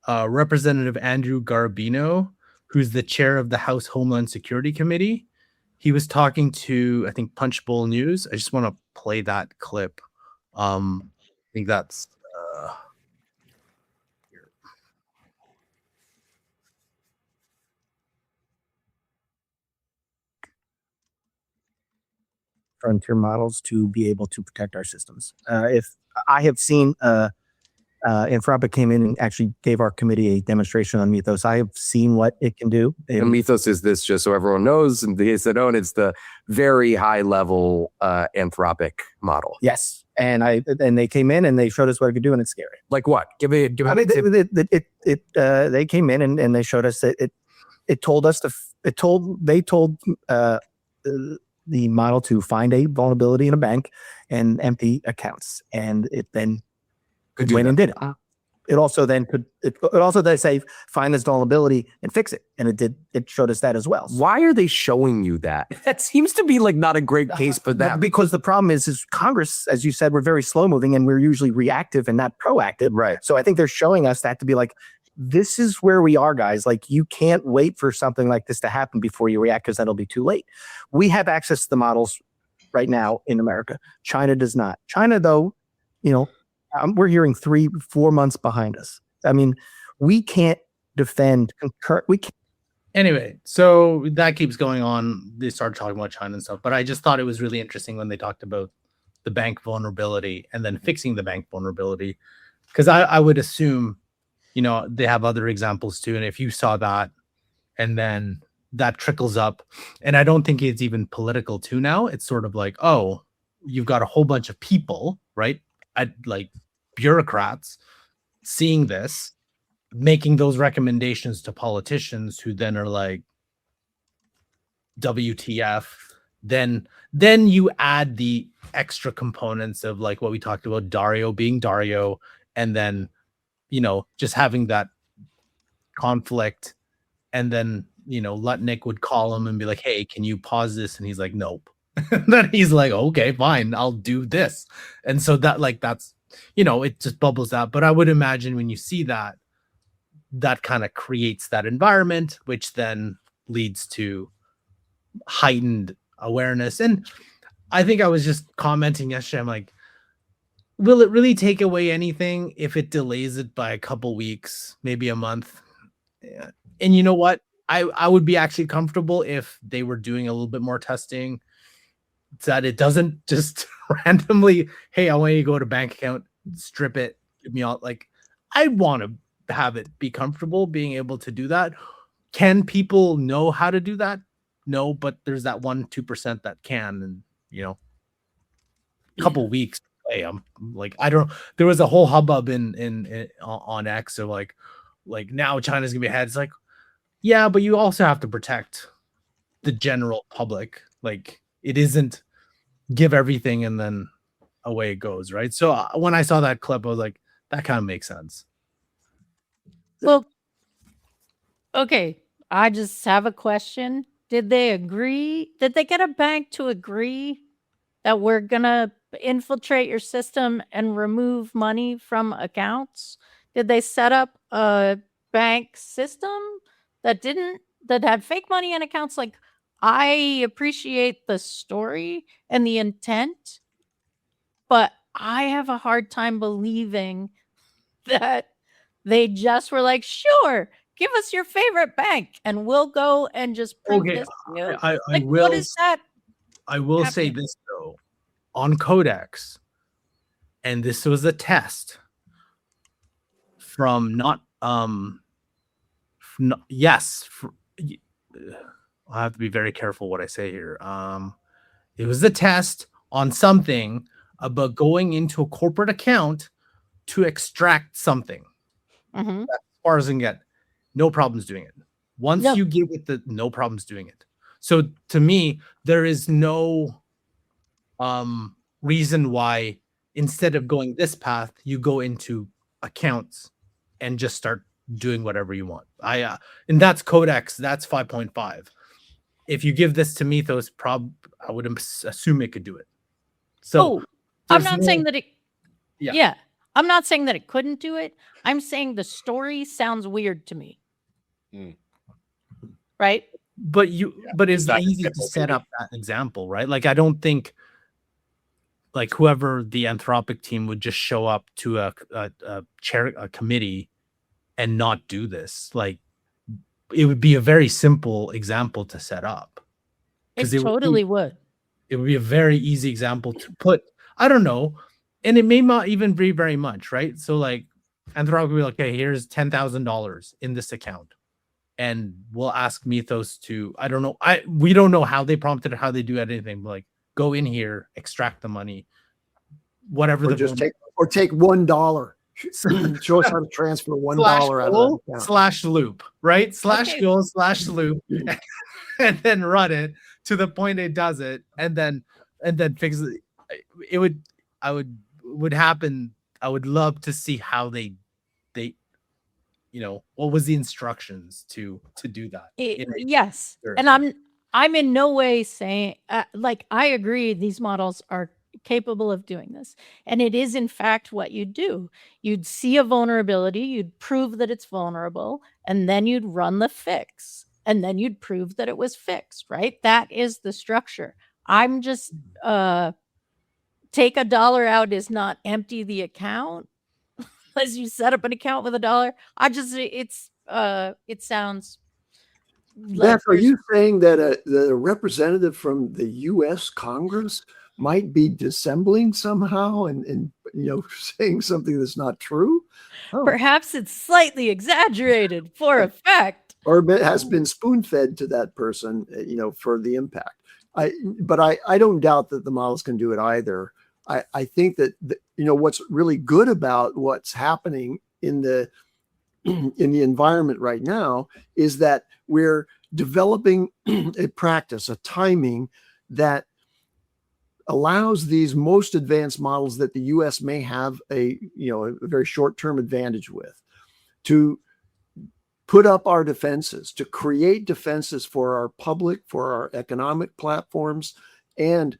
Representative Andrew Garbino, who's the chair of the House Homeland Security Committee. He was talking to, I think, Punchbowl News. I just want to play that clip. I think that's frontier models to be able to protect our systems. If I have seen Anthropic came in and actually gave our committee a demonstration on Mythos. I have seen what it can do. And Mythos is this, just so everyone knows, and they said, oh, it's the very high level Anthropic model. Yes. And they came in and they showed us what it could do, and it's scary. Like what? Give me. I mean, they came in and they showed us that it told us they told the model to find a vulnerability in a bank and empty accounts, and it then went and did it. It also then say find this vulnerability and fix it, and it did. It showed us that as well. Why are they showing you that? That seems to be like not a great case for that. Because the problem is Congress, as you said, we're very slow moving and we're usually reactive and not proactive. Right. So I think they're showing us that to be like, this is where we are, guys. Like, you can't wait for something like this to happen before you react, because that'll be too late. We have access to the models right now in America. China does not. China, though, we're hearing 3-4 months behind us. I mean, we can't defend concurrent. We can't. Anyway, so that keeps going on. They started talking about China and stuff, but I just thought it was really interesting when they talked about the bank vulnerability and then fixing the bank vulnerability, because I would assume, they have other examples too. And if you saw that, and then that trickles up, and I don't think it's even political too now. It's sort of like, oh, you've got a whole bunch of people, right? Like bureaucrats seeing this, making those recommendations to politicians who then are like, WTF. Then you add the extra components of like what we talked about, Dario being Dario, and then just having that conflict, and then Lutnick would call him and be like, hey, can you pause this? And he's like, nope. Then he's like, okay, fine, I'll do this. And so that's it just bubbles out. But I would imagine when you see that kind of creates that environment, which then leads to heightened awareness. And I think I was just commenting yesterday, I'm like, will it really take away anything if it delays it by a couple weeks, maybe a month? Yeah. And you know what? I would be actually comfortable if they were doing a little bit more testing, so that it doesn't just randomly, hey, I want you to go to bank account, strip it, give me all. Like, I want to have it be comfortable being able to do that. Can people know how to do that? No, but there's that 1-2% that can, and a couple weeks. Hey, I'm like, I don't. There was a whole hubbub on X, so like now China's gonna be ahead. It's like, yeah, but you also have to protect the general public. Like, it isn't give everything and then away it goes, right? So when I saw that clip, I was like, that kind of makes sense. Well, okay, I just have a question. Did they agree? Did they get a bank to agree that we're gonna infiltrate your system and remove money from accounts? Did they set up a bank system that had fake money in accounts? Like, I appreciate the story and the intent, but I have a hard time believing that they just were like, sure, give us your favorite bank and we'll go and just print this to you. I will, what is that? I will say this though, on Codex, and this was a test from I have to be very careful what I say here. It was a test on something about going into a corporate account to extract something. Mm-hmm. As far as I can get, no problems doing it. Once you give it no problems doing it. So to me, there is no reason why instead of going this path, you go into accounts and just start doing whatever you want. And that's Codex, that's 5.5. If you give this to Mythos, I would assume it could do it. So I'm there's not no- saying that it. Yeah. Yeah. I'm not saying that it couldn't do it. I'm saying the story sounds weird to me. Mm. Right? but it's not easy to simple, set maybe. up that example, right? Like, I don't think like whoever the Anthropic team would just show up to a committee and not do this. Like, it would be a very simple example to set up. It 'Cause totally would. It would be a very easy example to put. I don't know, and it may not even be very much, right? So like, Anthropic will be like, okay, here's $10,000 in this account, and we'll ask Mythos to. I don't know. We don't know how they prompted it, how they do anything. But like, go in here, extract the money, whatever Or the just take $1. Show us how to transfer $1 out of that account. /loop, right? Okay. /loop, and then run it to the point it does it, and then fix it. It would happen. I would love to see how they what was the instructions to do that. Yes. And I'm in no way saying like, I agree these models are capable of doing this, and it is in fact what you do. You'd see a vulnerability, you'd prove that it's vulnerable, and then you'd run the fix, and then you'd prove that it was fixed, right? That is the structure. I'm just take $1 out is not empty the account as you set up an account with $1. It sounds like Beth, are you saying that the representative from the U.S. Congress might be dissembling somehow and saying something that's not true? Oh. Perhaps it's slightly exaggerated for effect, or has been spoon-fed to that person, for the impact. But I don't doubt that the models can do it either. I think that what's really good about what's happening in the environment right now is that we're developing a practice, a timing that allows these most advanced models that the U.S. may have a very short-term advantage with, to put up our defenses, to create defenses for our public, for our economic platforms, and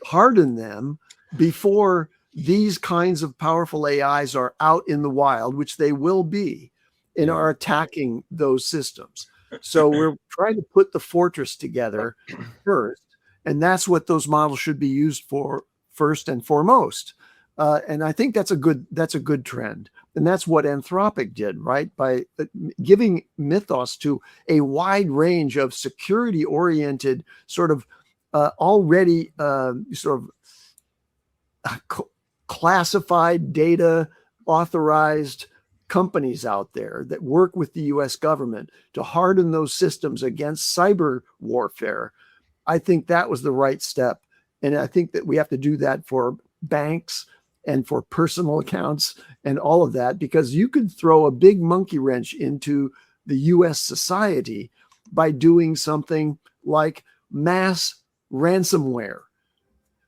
harden them before these kinds of powerful AIs are out in the wild, which they will be, and are attacking those systems. So we're trying to put the fortress together first. And that's what those models should be used for first and foremost. And I think that's a good trend. And that's what Anthropic did, right? By giving Mythos to a wide range of security-oriented sort of already sort of classified data authorized companies out there that work with the US government to harden those systems against cyber warfare. I think that was the right step. And I think that we have to do that for banks and for personal accounts and all of that, because you could throw a big monkey wrench into the US society by doing something like mass ransomware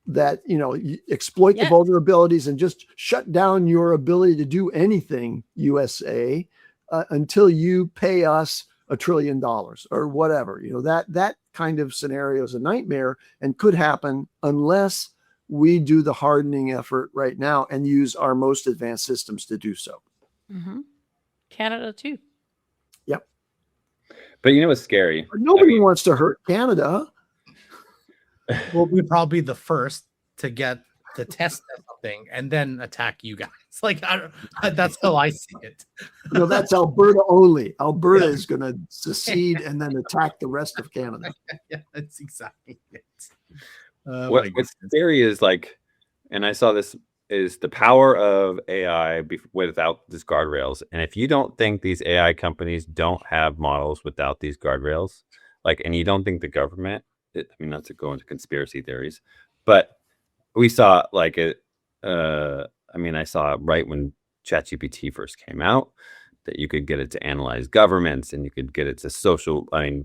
that, exploit the vulnerabilities and just shut down your ability to do anything, USA, until you pay us $1 trillion or whatever. That kind of scenario is a nightmare and could happen unless we do the hardening effort right now and use our most advanced systems to do so. Mm-hmm. Canada too. Yep. But what's scary? Nobody wants to hurt Canada. Well, we'd probably be the first to get to test something and then attack you guys. Like, that's how I see it. That's Alberta only. Alberta is going to secede and then attack the rest of Canada. Yeah, that's exactly it. What's scary is and I saw this, is the power of AI without these guardrails. And if you don't think these AI companies don't have models without these guardrails, and you don't think the government, not to go into conspiracy theories, but we saw I saw right when ChatGPT first came out that you could get it to analyze governments and you could get it to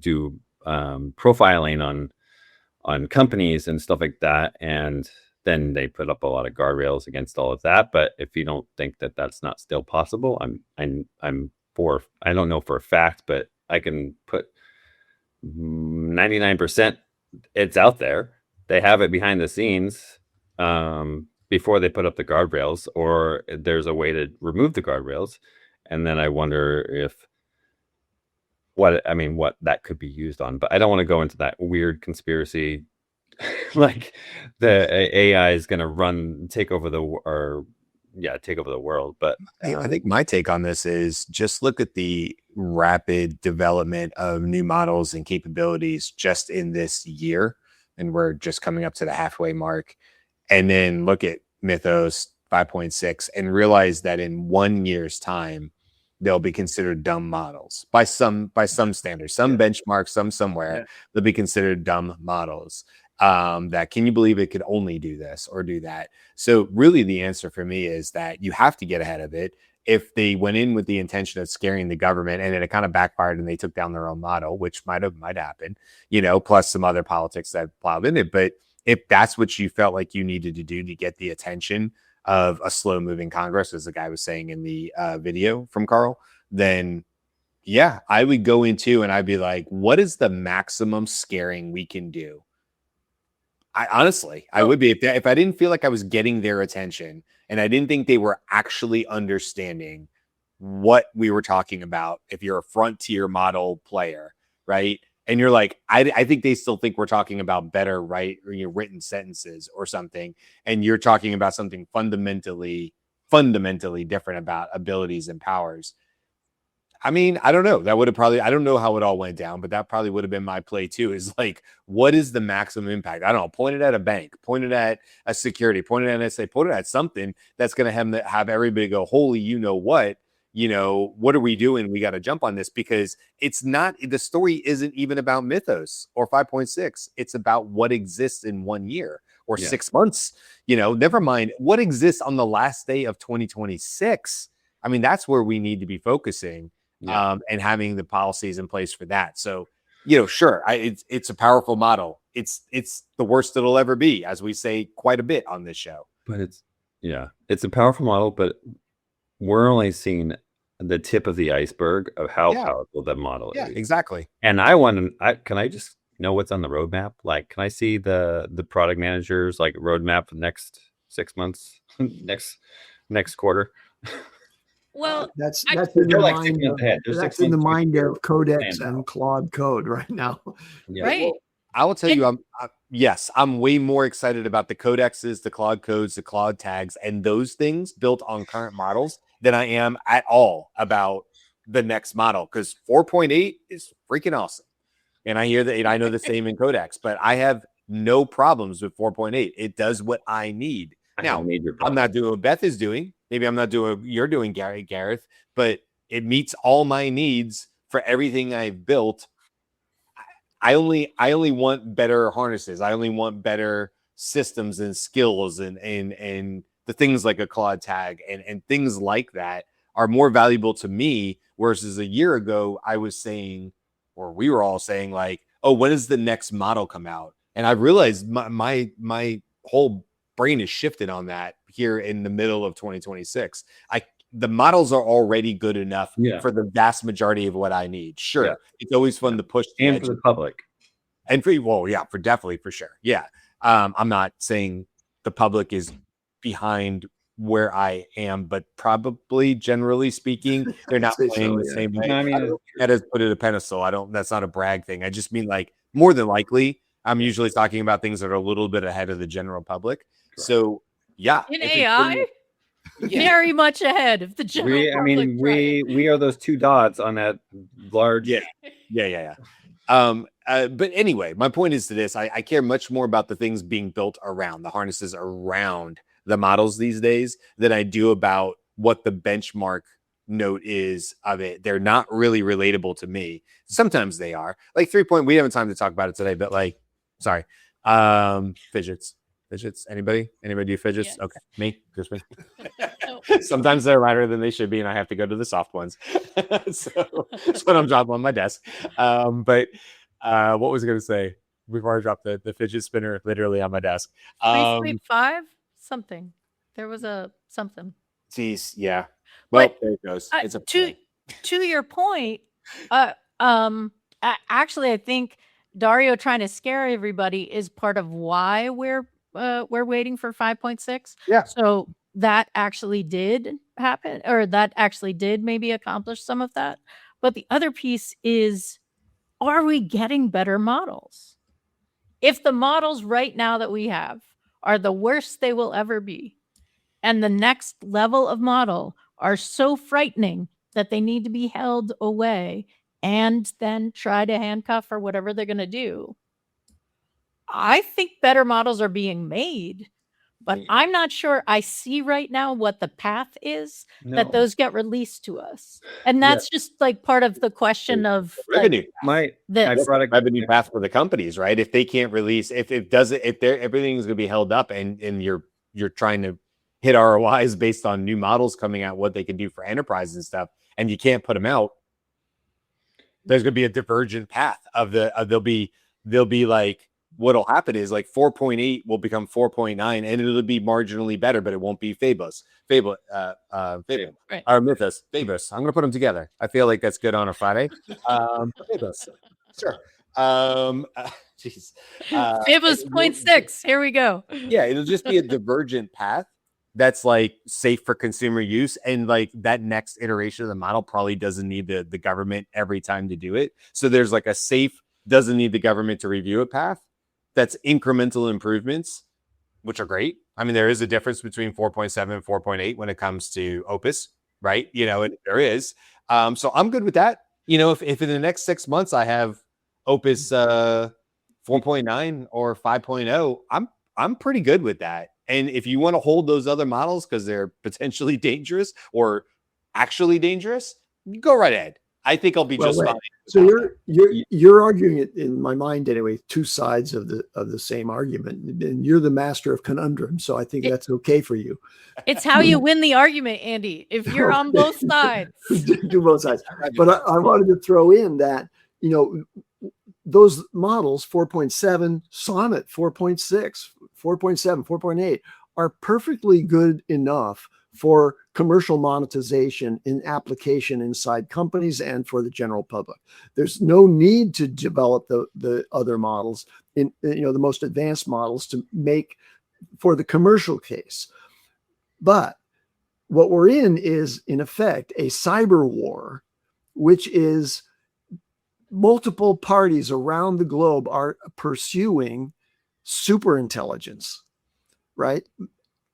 do profiling on companies and stuff like that. And then they put up a lot of guardrails against all of that. But if you don't think that that's not still possible, I'm for, I don't know for a fact, but I can put 99% it's out there. They have it behind the scenes. before they put up the guardrails, or there's a way to remove the guardrails. And then I wonder if what that could be used on. But I don't want to go into that weird conspiracy like the AI is going to take over the world. But I think my take on this is just look at the rapid development of new models and capabilities just in this year. And we're just coming up to the halfway mark. And then look at Mythos 5.6 and realize that in 1 year's time, they'll be considered dumb models by some standards, some benchmarks, somewhere they'll be considered dumb models. That can you believe it could only do this or do that? So really the answer for me is that you have to get ahead of it. If they went in with the intention of scaring the government and then it kind of backfired and they took down their own model, which might happen, plus some other politics that plowed in it. But if that's what you felt like you needed to do to get the attention of a slow moving Congress, as the guy was saying in the video from Carl, then yeah, I would go into and I'd be like, what is the maximum scaring we can do? I would be if I didn't feel like I was getting their attention and I didn't think they were actually understanding what we were talking about. If you're a frontier model player, right? And you're like, I think they still think we're talking about better, right? Or written sentences or something. And you're talking about something fundamentally different about abilities and powers. I mean, I don't know. That would have I don't know how it all went down, but that probably would have been my play too, is like, what is the maximum impact? I don't know. Point it at a bank, point it at a security, point it at an SA, point it at something that's going to have everybody go, holy, what are we doing? We got to jump on this, because it's not, the story isn't even about Mythos or 5.6. It's about what exists in 1 year or 6 months, never mind what exists on the last day of 2026. I mean, that's where we need to be focusing. And having the policies in place for that. So, sure, it's a powerful model. It's the worst it'll ever be, as we say quite a bit on this show. But it's a powerful model, but we're only seeing the tip of the iceberg of how powerful that model is. Yeah, exactly. And can I just know what's on the roadmap? Like, can I see the product managers like roadmap for the next 6 months, next quarter? Well, that's in the like mind 6 months ahead. that's in the mind of Codex and Claude Code right now. Yeah. right. Well, I will tell you, I'm way more excited about the codexes, the Claude codes, the Claude tags, and those things built on current models than I am at all about the next model, because 4.8 is freaking awesome. And I hear that, I know the same in Codex, but I have no problems with 4.8. It does what I need. Now, I'm not doing what Beth is doing. Maybe I'm not doing what you're doing, Gareth, but it meets all my needs for everything I've built. I only want better harnesses. I only want better systems and skills and the things like a Claude tag and things like that are more valuable to me. Versus a year ago, I was saying, or we were all saying, like, oh, when does the next model come out? And I realized my whole brain is shifted on that here in the middle of 2026. The models are already good enough for the vast majority of what I need. Sure. It's always fun to push the and edge for the public. And for sure. Yeah. I'm not saying the public is behind where I am, but probably generally speaking, they're not playing the same way. I mean, that is put it a pedestal. That's not a brag thing. I just mean, like, more than likely, I'm usually talking about things that are a little bit ahead of the general public. Correct. So yeah. In AI, very much ahead of the general public. We are those two dots on that large. Yeah. But anyway, my point is to this. I care much more about the things being built around the harnesses around the models these days than I do about what the benchmark note is of it. They're not really relatable to me. Sometimes they are. Like 3 point, we haven't time to talk about it today, but sorry. Fidgets. Anybody do fidgets? Yes. Okay. Me? Just me. Sometimes they're lighter than they should be, and I have to go to the soft ones. So that's what I'm dropping on my desk. But what was I going to say before I dropped the fidget spinner literally on my desk? 3.5 something. There was a something. Geez, yeah. Well, there it goes. It's to your point. Actually, I think Dario trying to scare everybody is part of why we're we're waiting for 5.6. Yeah. So that actually did happen, or that actually did maybe accomplish some of that. But the other piece is, are we getting better models? If the models right now that we have are the worst they will ever be, and the next level of model are so frightening that they need to be held away and then try to handcuff or whatever they're going to do, I think better models are being made, but I'm not sure I see right now what the path is that those get released to us. And that's just like part of the question of revenue. like, My product Revenue path for the companies, right? If they can't release, if everything's going to be held up, and you're trying to hit ROIs based on new models coming out, what they can do for enterprise and stuff, and you can't put them out, there's going to be a divergent path of they'll be like, what'll happen is like 4.8 will become 4.9, and it'll be marginally better, but it won't be Fable, Right. or Mythos, Fabus. I'm going to put them together. I feel like that's good on a Friday. Fabus, sure. Jeez. It was 0.6. Here we go. Yeah, it'll just be a divergent path that's like safe for consumer use, and like that next iteration of the model probably doesn't need the government every time to do it. So there's like a safe, doesn't need the government to review a path. That's incremental improvements, which are great. I mean, there is a difference between 4.7 and 4.8 when it comes to Opus, right? You know, there is. So I'm good with that. You know, if in the next 6 months I have Opus 4.9 or 5.0, I'm pretty good with that. And if you want to hold those other models because they're potentially dangerous or actually dangerous, go right ahead. I think I'll be just fine. So you're arguing it, in my mind anyway, two sides of the same argument, and you're the master of Conundrum. So I think that's okay for you. It's how you win the argument, Andy. If you're on both sides, do both sides. But I wanted to throw in that, you know, those models 4.7, Sonnet 4.6, 4.7, 4.8 are perfectly good enough for commercial monetization in application inside companies and for the general public. There's no need to develop the other models, in, you know, the most advanced models to make for the commercial case. But what we're in is, in effect, a cyber war, which is multiple parties around the globe are pursuing superintelligence, right?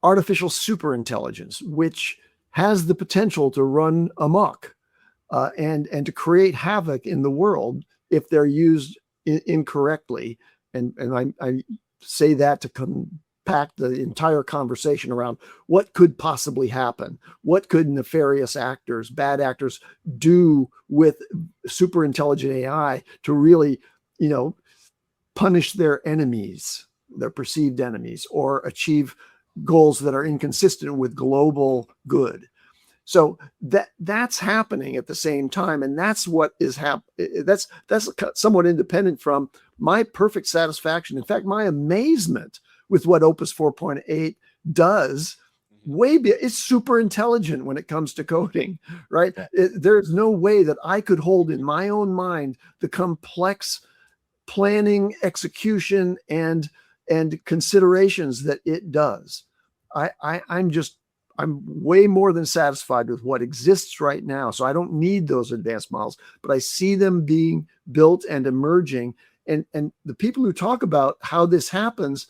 Artificial superintelligence, which has the potential to run amok and to create havoc in the world if they're used incorrectly. And I say that to compact the entire conversation around what could possibly happen. What could nefarious actors, bad actors do with super intelligent AI to really, you know, punish their enemies, their perceived enemies, or achieve goals that are inconsistent with global good. So that's happening at the same time, and that's what is happening. That's somewhat independent from my perfect satisfaction. In fact, my amazement with what Opus 4.8 does. It's super intelligent when it comes to coding, right? There's no way that I could hold in my own mind the complex planning, execution, and considerations that it does. I'm way more than satisfied with what exists right now. So I don't need those advanced models, but I see them being built and emerging. And the people who talk about how this happens,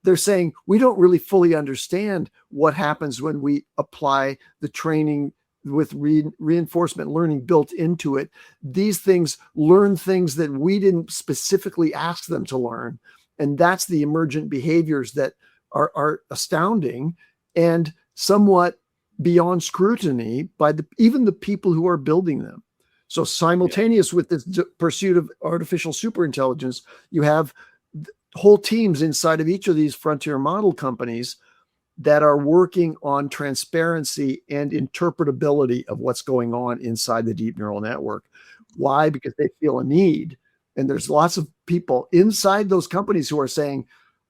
they're saying we don't really fully understand what happens when we apply the training with reinforcement learning built into it. These things learn things that we didn't specifically ask them to learn. And that's the emergent behaviors that are astounding and somewhat beyond scrutiny by even the people who are building them. So simultaneous with this pursuit of artificial superintelligence, you have whole teams inside of each of these frontier model companies that are working on transparency and interpretability of what's going on inside the deep neural network. Why? Because they feel a need. And there's lots of people inside those companies who are saying,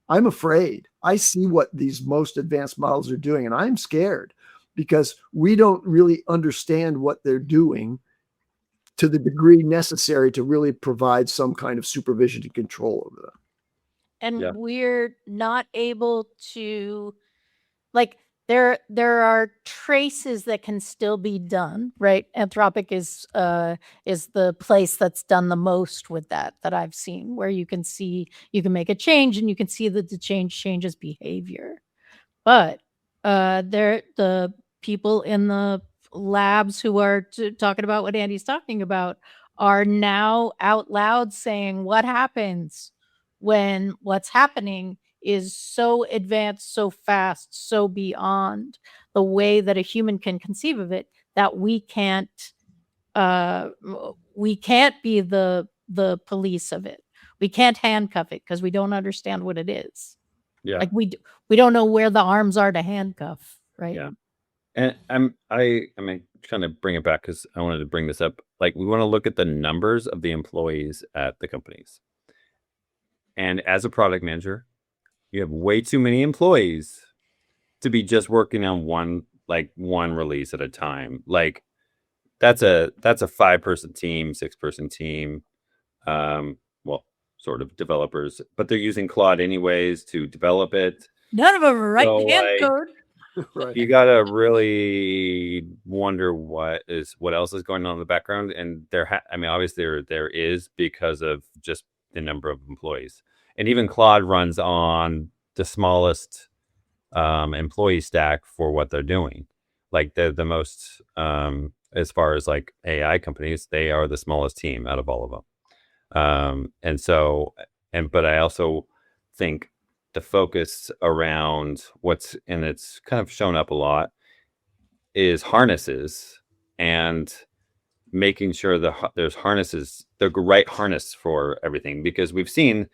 I'm afraid. I see what these most advanced models are doing, and I'm scared because we don't really understand what they're doing to the degree necessary to really provide some kind of supervision and control over them. And Yeah. we're not able to, like, there are traces that can still be done, right? Anthropic is the place that's done the most with that I've seen, where you can make a change and you can see that the change changes behavior. But the people in the labs who are talking about what Andy's talking about are now out loud saying what happens when what's happening is so advanced, so fast, so beyond the way that a human can conceive of it, that we can't be the police of it. We can't handcuff it because we don't understand what it is. Yeah. Like we don't know where the arms are to handcuff, right? Yeah. And I mean, trying to bring it back because I wanted to bring this up. Like, we want to look at the numbers of the employees at the companies. And as a product manager, you have way too many employees to be just working on one release at a time. Like, that's a 5-person team, 6-person team. Well, sort of developers, but they're using Claude anyways to develop it. None of them are writing So, hand like, code. Right. you gotta really wonder what else is going on in the background. And I mean, obviously there is, because of just the number of employees. And even Claude runs on the smallest employee stack for what they're doing. Like, they're the most as far as like AI companies, they are the smallest team out of all of them. But I also think the focus around and it's kind of shown up a lot, is harnesses, and making sure there's harnesses, the right harness for everything, because we've seen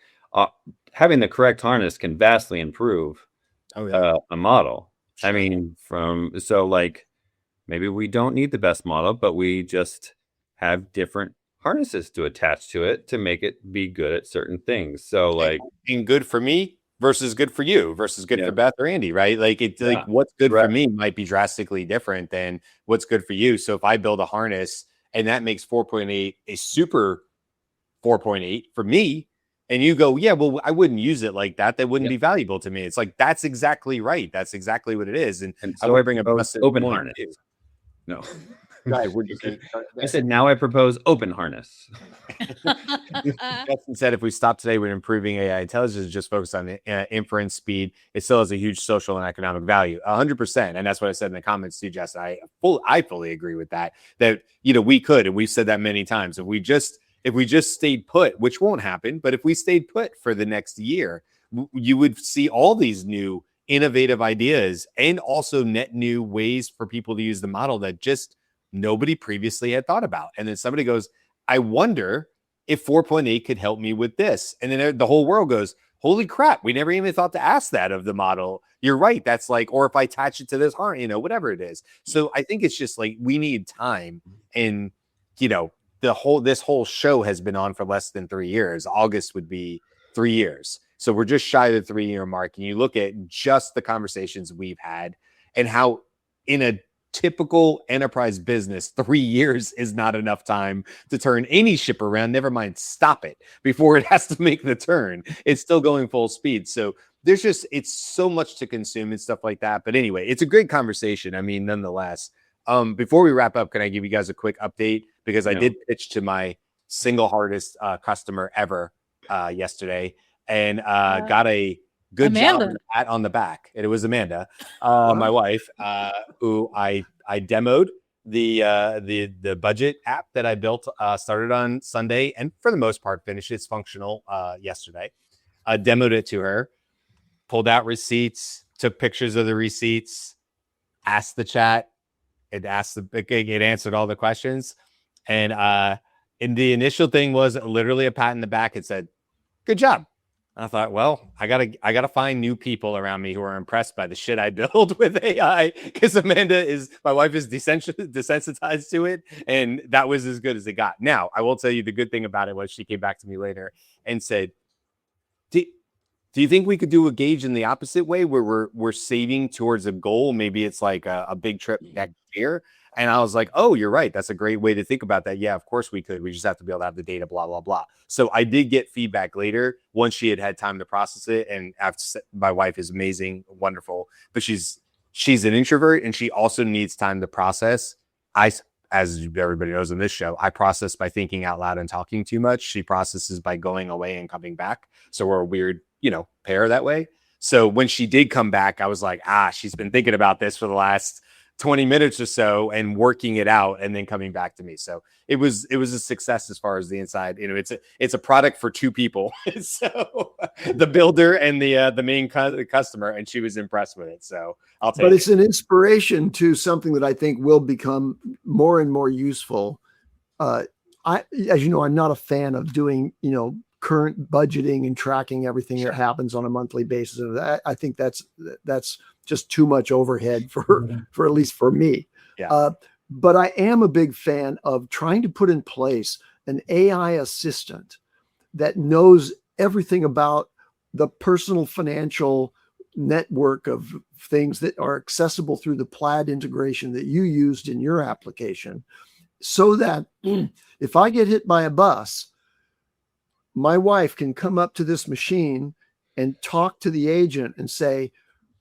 having the correct harness can vastly improve a model. Sure. I mean, like, maybe we don't need the best model, but we just have different harnesses to attach to it to make it be good at certain things. So, like, and good for me versus good for you versus good for Beth or Andy, right? Like, like what's good for me might be drastically different than what's good for you. So if I build a harness and that makes 4.8 a super 4.8 for me, and you go, yeah, well, I wouldn't use it like that. That wouldn't be valuable to me. It's like, that's exactly right. That's exactly what it is. And so I bring up open harness. No. Right, I said, now I propose open harness. Justin said, if we stop today with improving AI intelligence, just focus on the inference speed, it still has a huge social and economic value. 100%. And that's what I said in the comments too, Justin. I fully agree with that. That, we could, and we've said that many times. If we just stayed put, which won't happen, but if we stayed put for the next year, you would see all these new innovative ideas and also net new ways for people to use the model that just nobody previously had thought about. And then somebody goes, I wonder if 4.8 could help me with this. And then the whole world goes, holy crap, we never even thought to ask that of the model. You're right. That's like, or if I attach it to this harness, whatever it is. So I think it's just like, we need time. And, this whole show has been on for less than 3 years. August would be 3 years. So we're just shy of the 3-year mark. And you look at just the conversations we've had and how in a typical enterprise business, 3 years is not enough time to turn any ship around, never mind stop it before it has to make the turn. It's still going full speed. So it's so much to consume and stuff like that. But anyway, it's a great conversation. I mean, nonetheless, before we wrap up, can I give you guys a quick update? Because I did pitch to my single hardest customer ever yesterday, and got a good Amanda. job on the back. And it was Amanda, my wife, who I demoed the budget app that I built, started on Sunday, and for the most part finished its functional yesterday. I demoed it to her, pulled out receipts, took pictures of the receipts, asked the chat, it answered all the questions, and the initial thing was literally a pat in the back. It said, "Good job." I thought, well, I gotta find new people around me who are impressed by the shit I build with AI, because my wife is desensitized to it, and that was as good as it got. Now, I will tell you the good thing about it was she came back to me later and said, do you think we could do a gauge in the opposite way, where we're saving towards a goal? Maybe it's like a big trip next year. And I was like, oh, you're right. That's a great way to think about that. Yeah, of course we could. We just have to be able to have the data, blah, blah, blah. So I did get feedback later once she had time to process it. And my wife is amazing, wonderful, but she's an introvert and she also needs time to process. As everybody knows in this show, I process by thinking out loud and talking too much. She processes by going away and coming back. So we're a weird, pair that way. So when she did come back, I was like, she's been thinking about this for the last 20 minutes or so and working it out and then coming back to me. So it was a success as far as the inside. It's a product for two people. So the builder and the main customer, and she was impressed with it. So I'll take it. But it's an inspiration to something that I think will become more and more useful. As you know, I'm not a fan of doing, current budgeting and tracking everything that happens on a monthly basis. I think that's just too much overhead for at least for me. Yeah. But I am a big fan of trying to put in place an AI assistant that knows everything about the personal financial network of things that are accessible through the Plaid integration that you used in your application, so that if I get hit by a bus, my wife can come up to this machine and talk to the agent and say,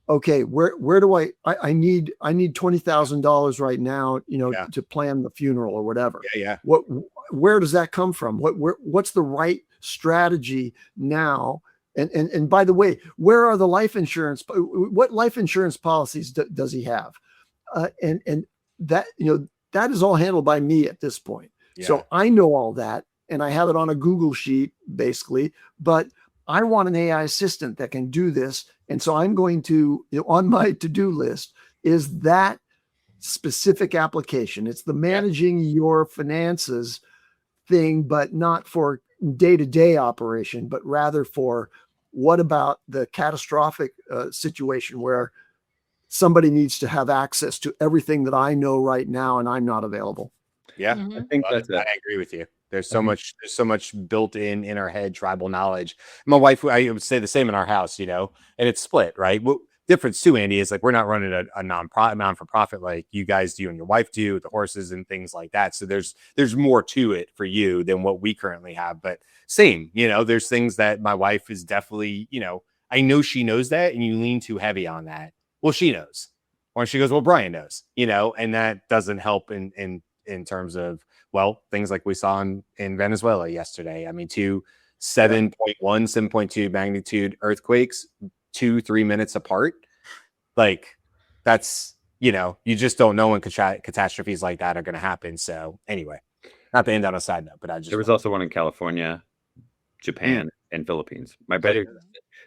okay, where do I need $20,000 right now, to plan the funeral or whatever. Yeah. Where does that come from? What's the right strategy now? And by the way, where are the life insurance? What life insurance policies does he have? And that, that is all handled by me at this point. Yeah. So I know all that, and I have it on a Google sheet basically, but I want an AI assistant that can do this. And so I'm going to, on my to-do list is that specific application. It's the managing your finances thing, but not for day-to-day operation, but rather for what about the catastrophic situation where somebody needs to have access to everything that I know right now and I'm not available. Yeah. Mhm. I think I agree with you. There's so much built in our head, tribal knowledge. My wife, I would say the same in our house, and it's split, right? What difference too, Andy, is like we're not running a non-for-profit like you guys do and your wife do with the horses and things like that. So there's more to it for you than what we currently have. But same, there's things that my wife is definitely, I know she knows that, and you lean too heavy on that. Well, she knows, or she goes, well, Brian knows, and that doesn't help in terms of, things like we saw in Venezuela yesterday. I mean, 7.1, 7.2 magnitude earthquakes, 2-3 minutes apart. Like that's, you just don't know when catastrophes like that are going to happen. So anyway, not to end on a side note, but there was also one in California, Japan, and Philippines. My brother,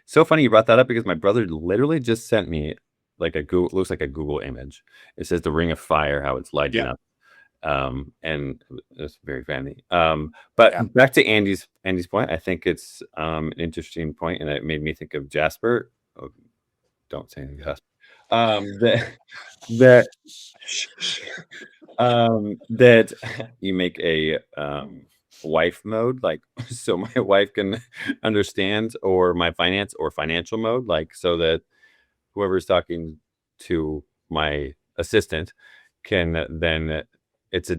so funny you brought that up because my brother literally just sent me like looks like a Google image. It says the Ring of Fire, how it's lighting up. And it's very family. But back to Andy's point, I think it's an interesting point, and it made me think of Jasper. Oh, don't say anything, Jasper. That you make a wife mode, like so my wife can understand, or my finance or financial mode, like so that whoever's talking to my assistant can then.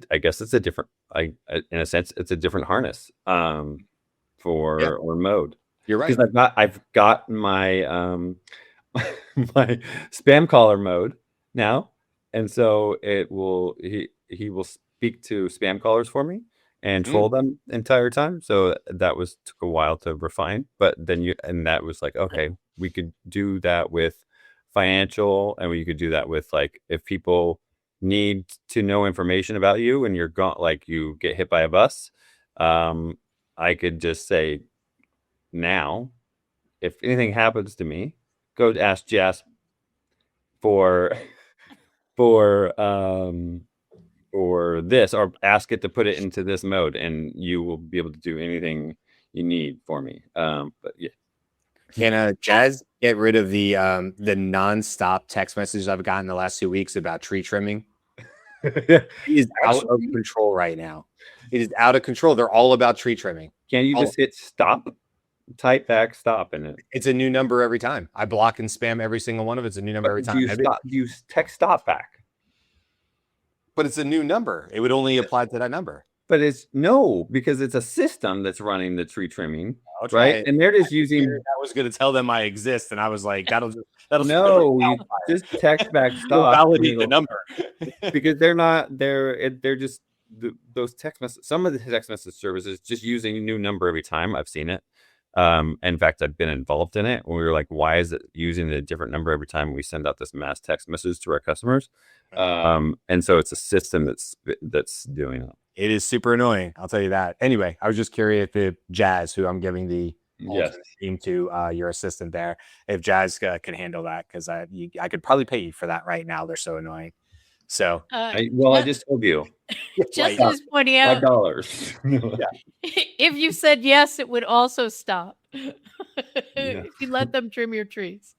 I guess it's a different, in a sense, it's a different harness or mode. You're right. Because I've got my my spam caller mode now, and so he will speak to spam callers for me and troll them the entire time. So that took a while to refine, but then that was like, okay, we could do that with financial, and we could do that with like if people need to know information about you and you're gone, like you get hit by a bus, I could just say, now if anything happens to me, go ask Jess for this, or ask it to put it into this mode, and you will be able to do anything you need for me. But yeah. Can Jazz get rid of the nonstop text messages I've gotten the last 2 weeks about tree trimming? It is out of control right now. It is out of control. They're all about tree trimming. Can you just hit stop? Type back stop in it. It's a new number every time. I block and spam every single one of it. It's a new number every time. Do you text stop back? But it's a new number. It would only apply to that number. But it's no, because it's a system that's running the tree trimming, I'll try right? it. And they're just using. I was going to tell them I exist, and I was like, that'll No, you just text back They'll stop. validate the number. Because they're just those text messages. Some of the text message services just using a new number every time. I've seen it. In fact, I've been involved in it. We were like, why is it using a different number every time we send out this mass text message to our customers? And so it's a system that's doing it. It is super annoying. I'll tell you that. Anyway, I was just curious if Jazz, who I'm giving the team to, your assistant there, if Jazz can handle that, because I could probably pay you for that right now. They're so annoying. So, I just told you just as pointing out, $5. if you said yes, it would also stop. If you let them trim your trees.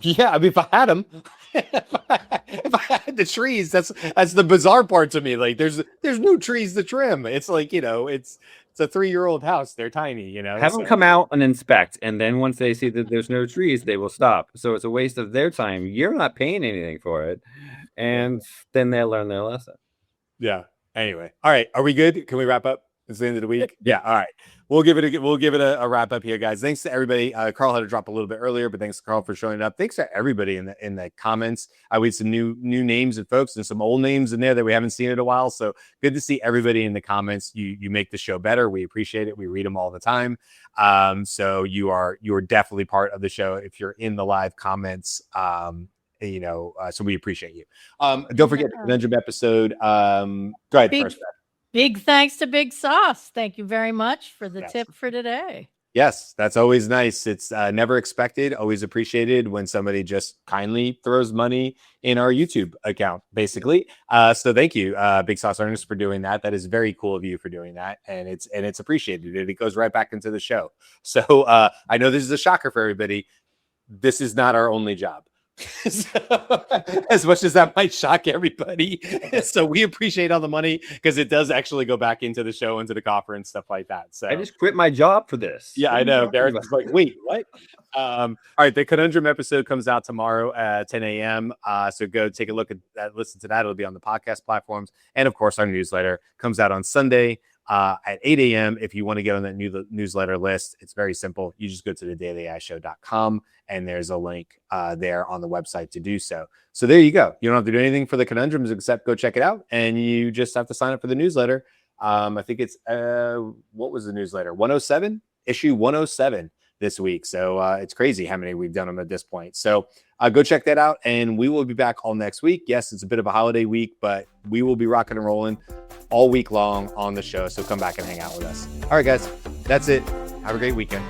yeah, I mean, if I had them, if I had the trees, that's the bizarre part to me. Like, there's no trees to trim. It's like, it's a 3-year-old house. They're tiny, Have them come out and inspect, and then once they see that there's no trees, they will stop. So it's a waste of their time. You're not paying anything for it, and then they'll learn their lesson. Yeah. Anyway, all right. Are we good? Can we wrap up? It's the end of the week. Yeah. All right. We'll give it a wrap up here, guys. Thanks to everybody. Carl had to drop a little bit earlier, but thanks to Carl for showing up. Thanks to everybody in the comments. We had some new names and folks and some old names in there that we haven't seen in a while. So good to see everybody in the comments. You make the show better. We appreciate it. We read them all the time. So you are definitely part of the show if you're in the live comments. So we appreciate you. Don't forget the Conundrum episode. Go ahead first. Big thanks to Big Sauce. Thank you very much for the tip for today. Yes, that's always nice. It's never expected, always appreciated when somebody just kindly throws money in our YouTube account, basically. So thank you, Big Sauce Ernest, for doing that. That is very cool of you for doing that, and it's appreciated. It goes right back into the show. So I know this is a shocker for everybody. This is not our only job. So, as much as that might shock everybody, so we appreciate all the money because it does actually go back into the show, into the coffer and stuff like that. So I just quit my job for this. Yeah, I know. Darren's like, wait, what? All right, the Conundrum episode comes out tomorrow at 10 a.m. So go take a look at that, listen to that. It'll be on the podcast platforms, and of course, our newsletter comes out on Sunday at 8 a.m. If you want to get on that new newsletter list, it's very simple. You just go to thedailyishow.com and there's a link there on the website to do so. So there you go. You don't have to do anything for the Conundrums except go check it out, and you just have to sign up for the newsletter. I think it's what was the newsletter? 107, issue 107 this week. So it's crazy how many we've done them at this point. So go check that out, and we will be back all next week. Yes, it's a bit of a holiday week, but we will be rocking and rolling all week long on the show. So come back and hang out with us. All right, guys, that's it. Have a great weekend.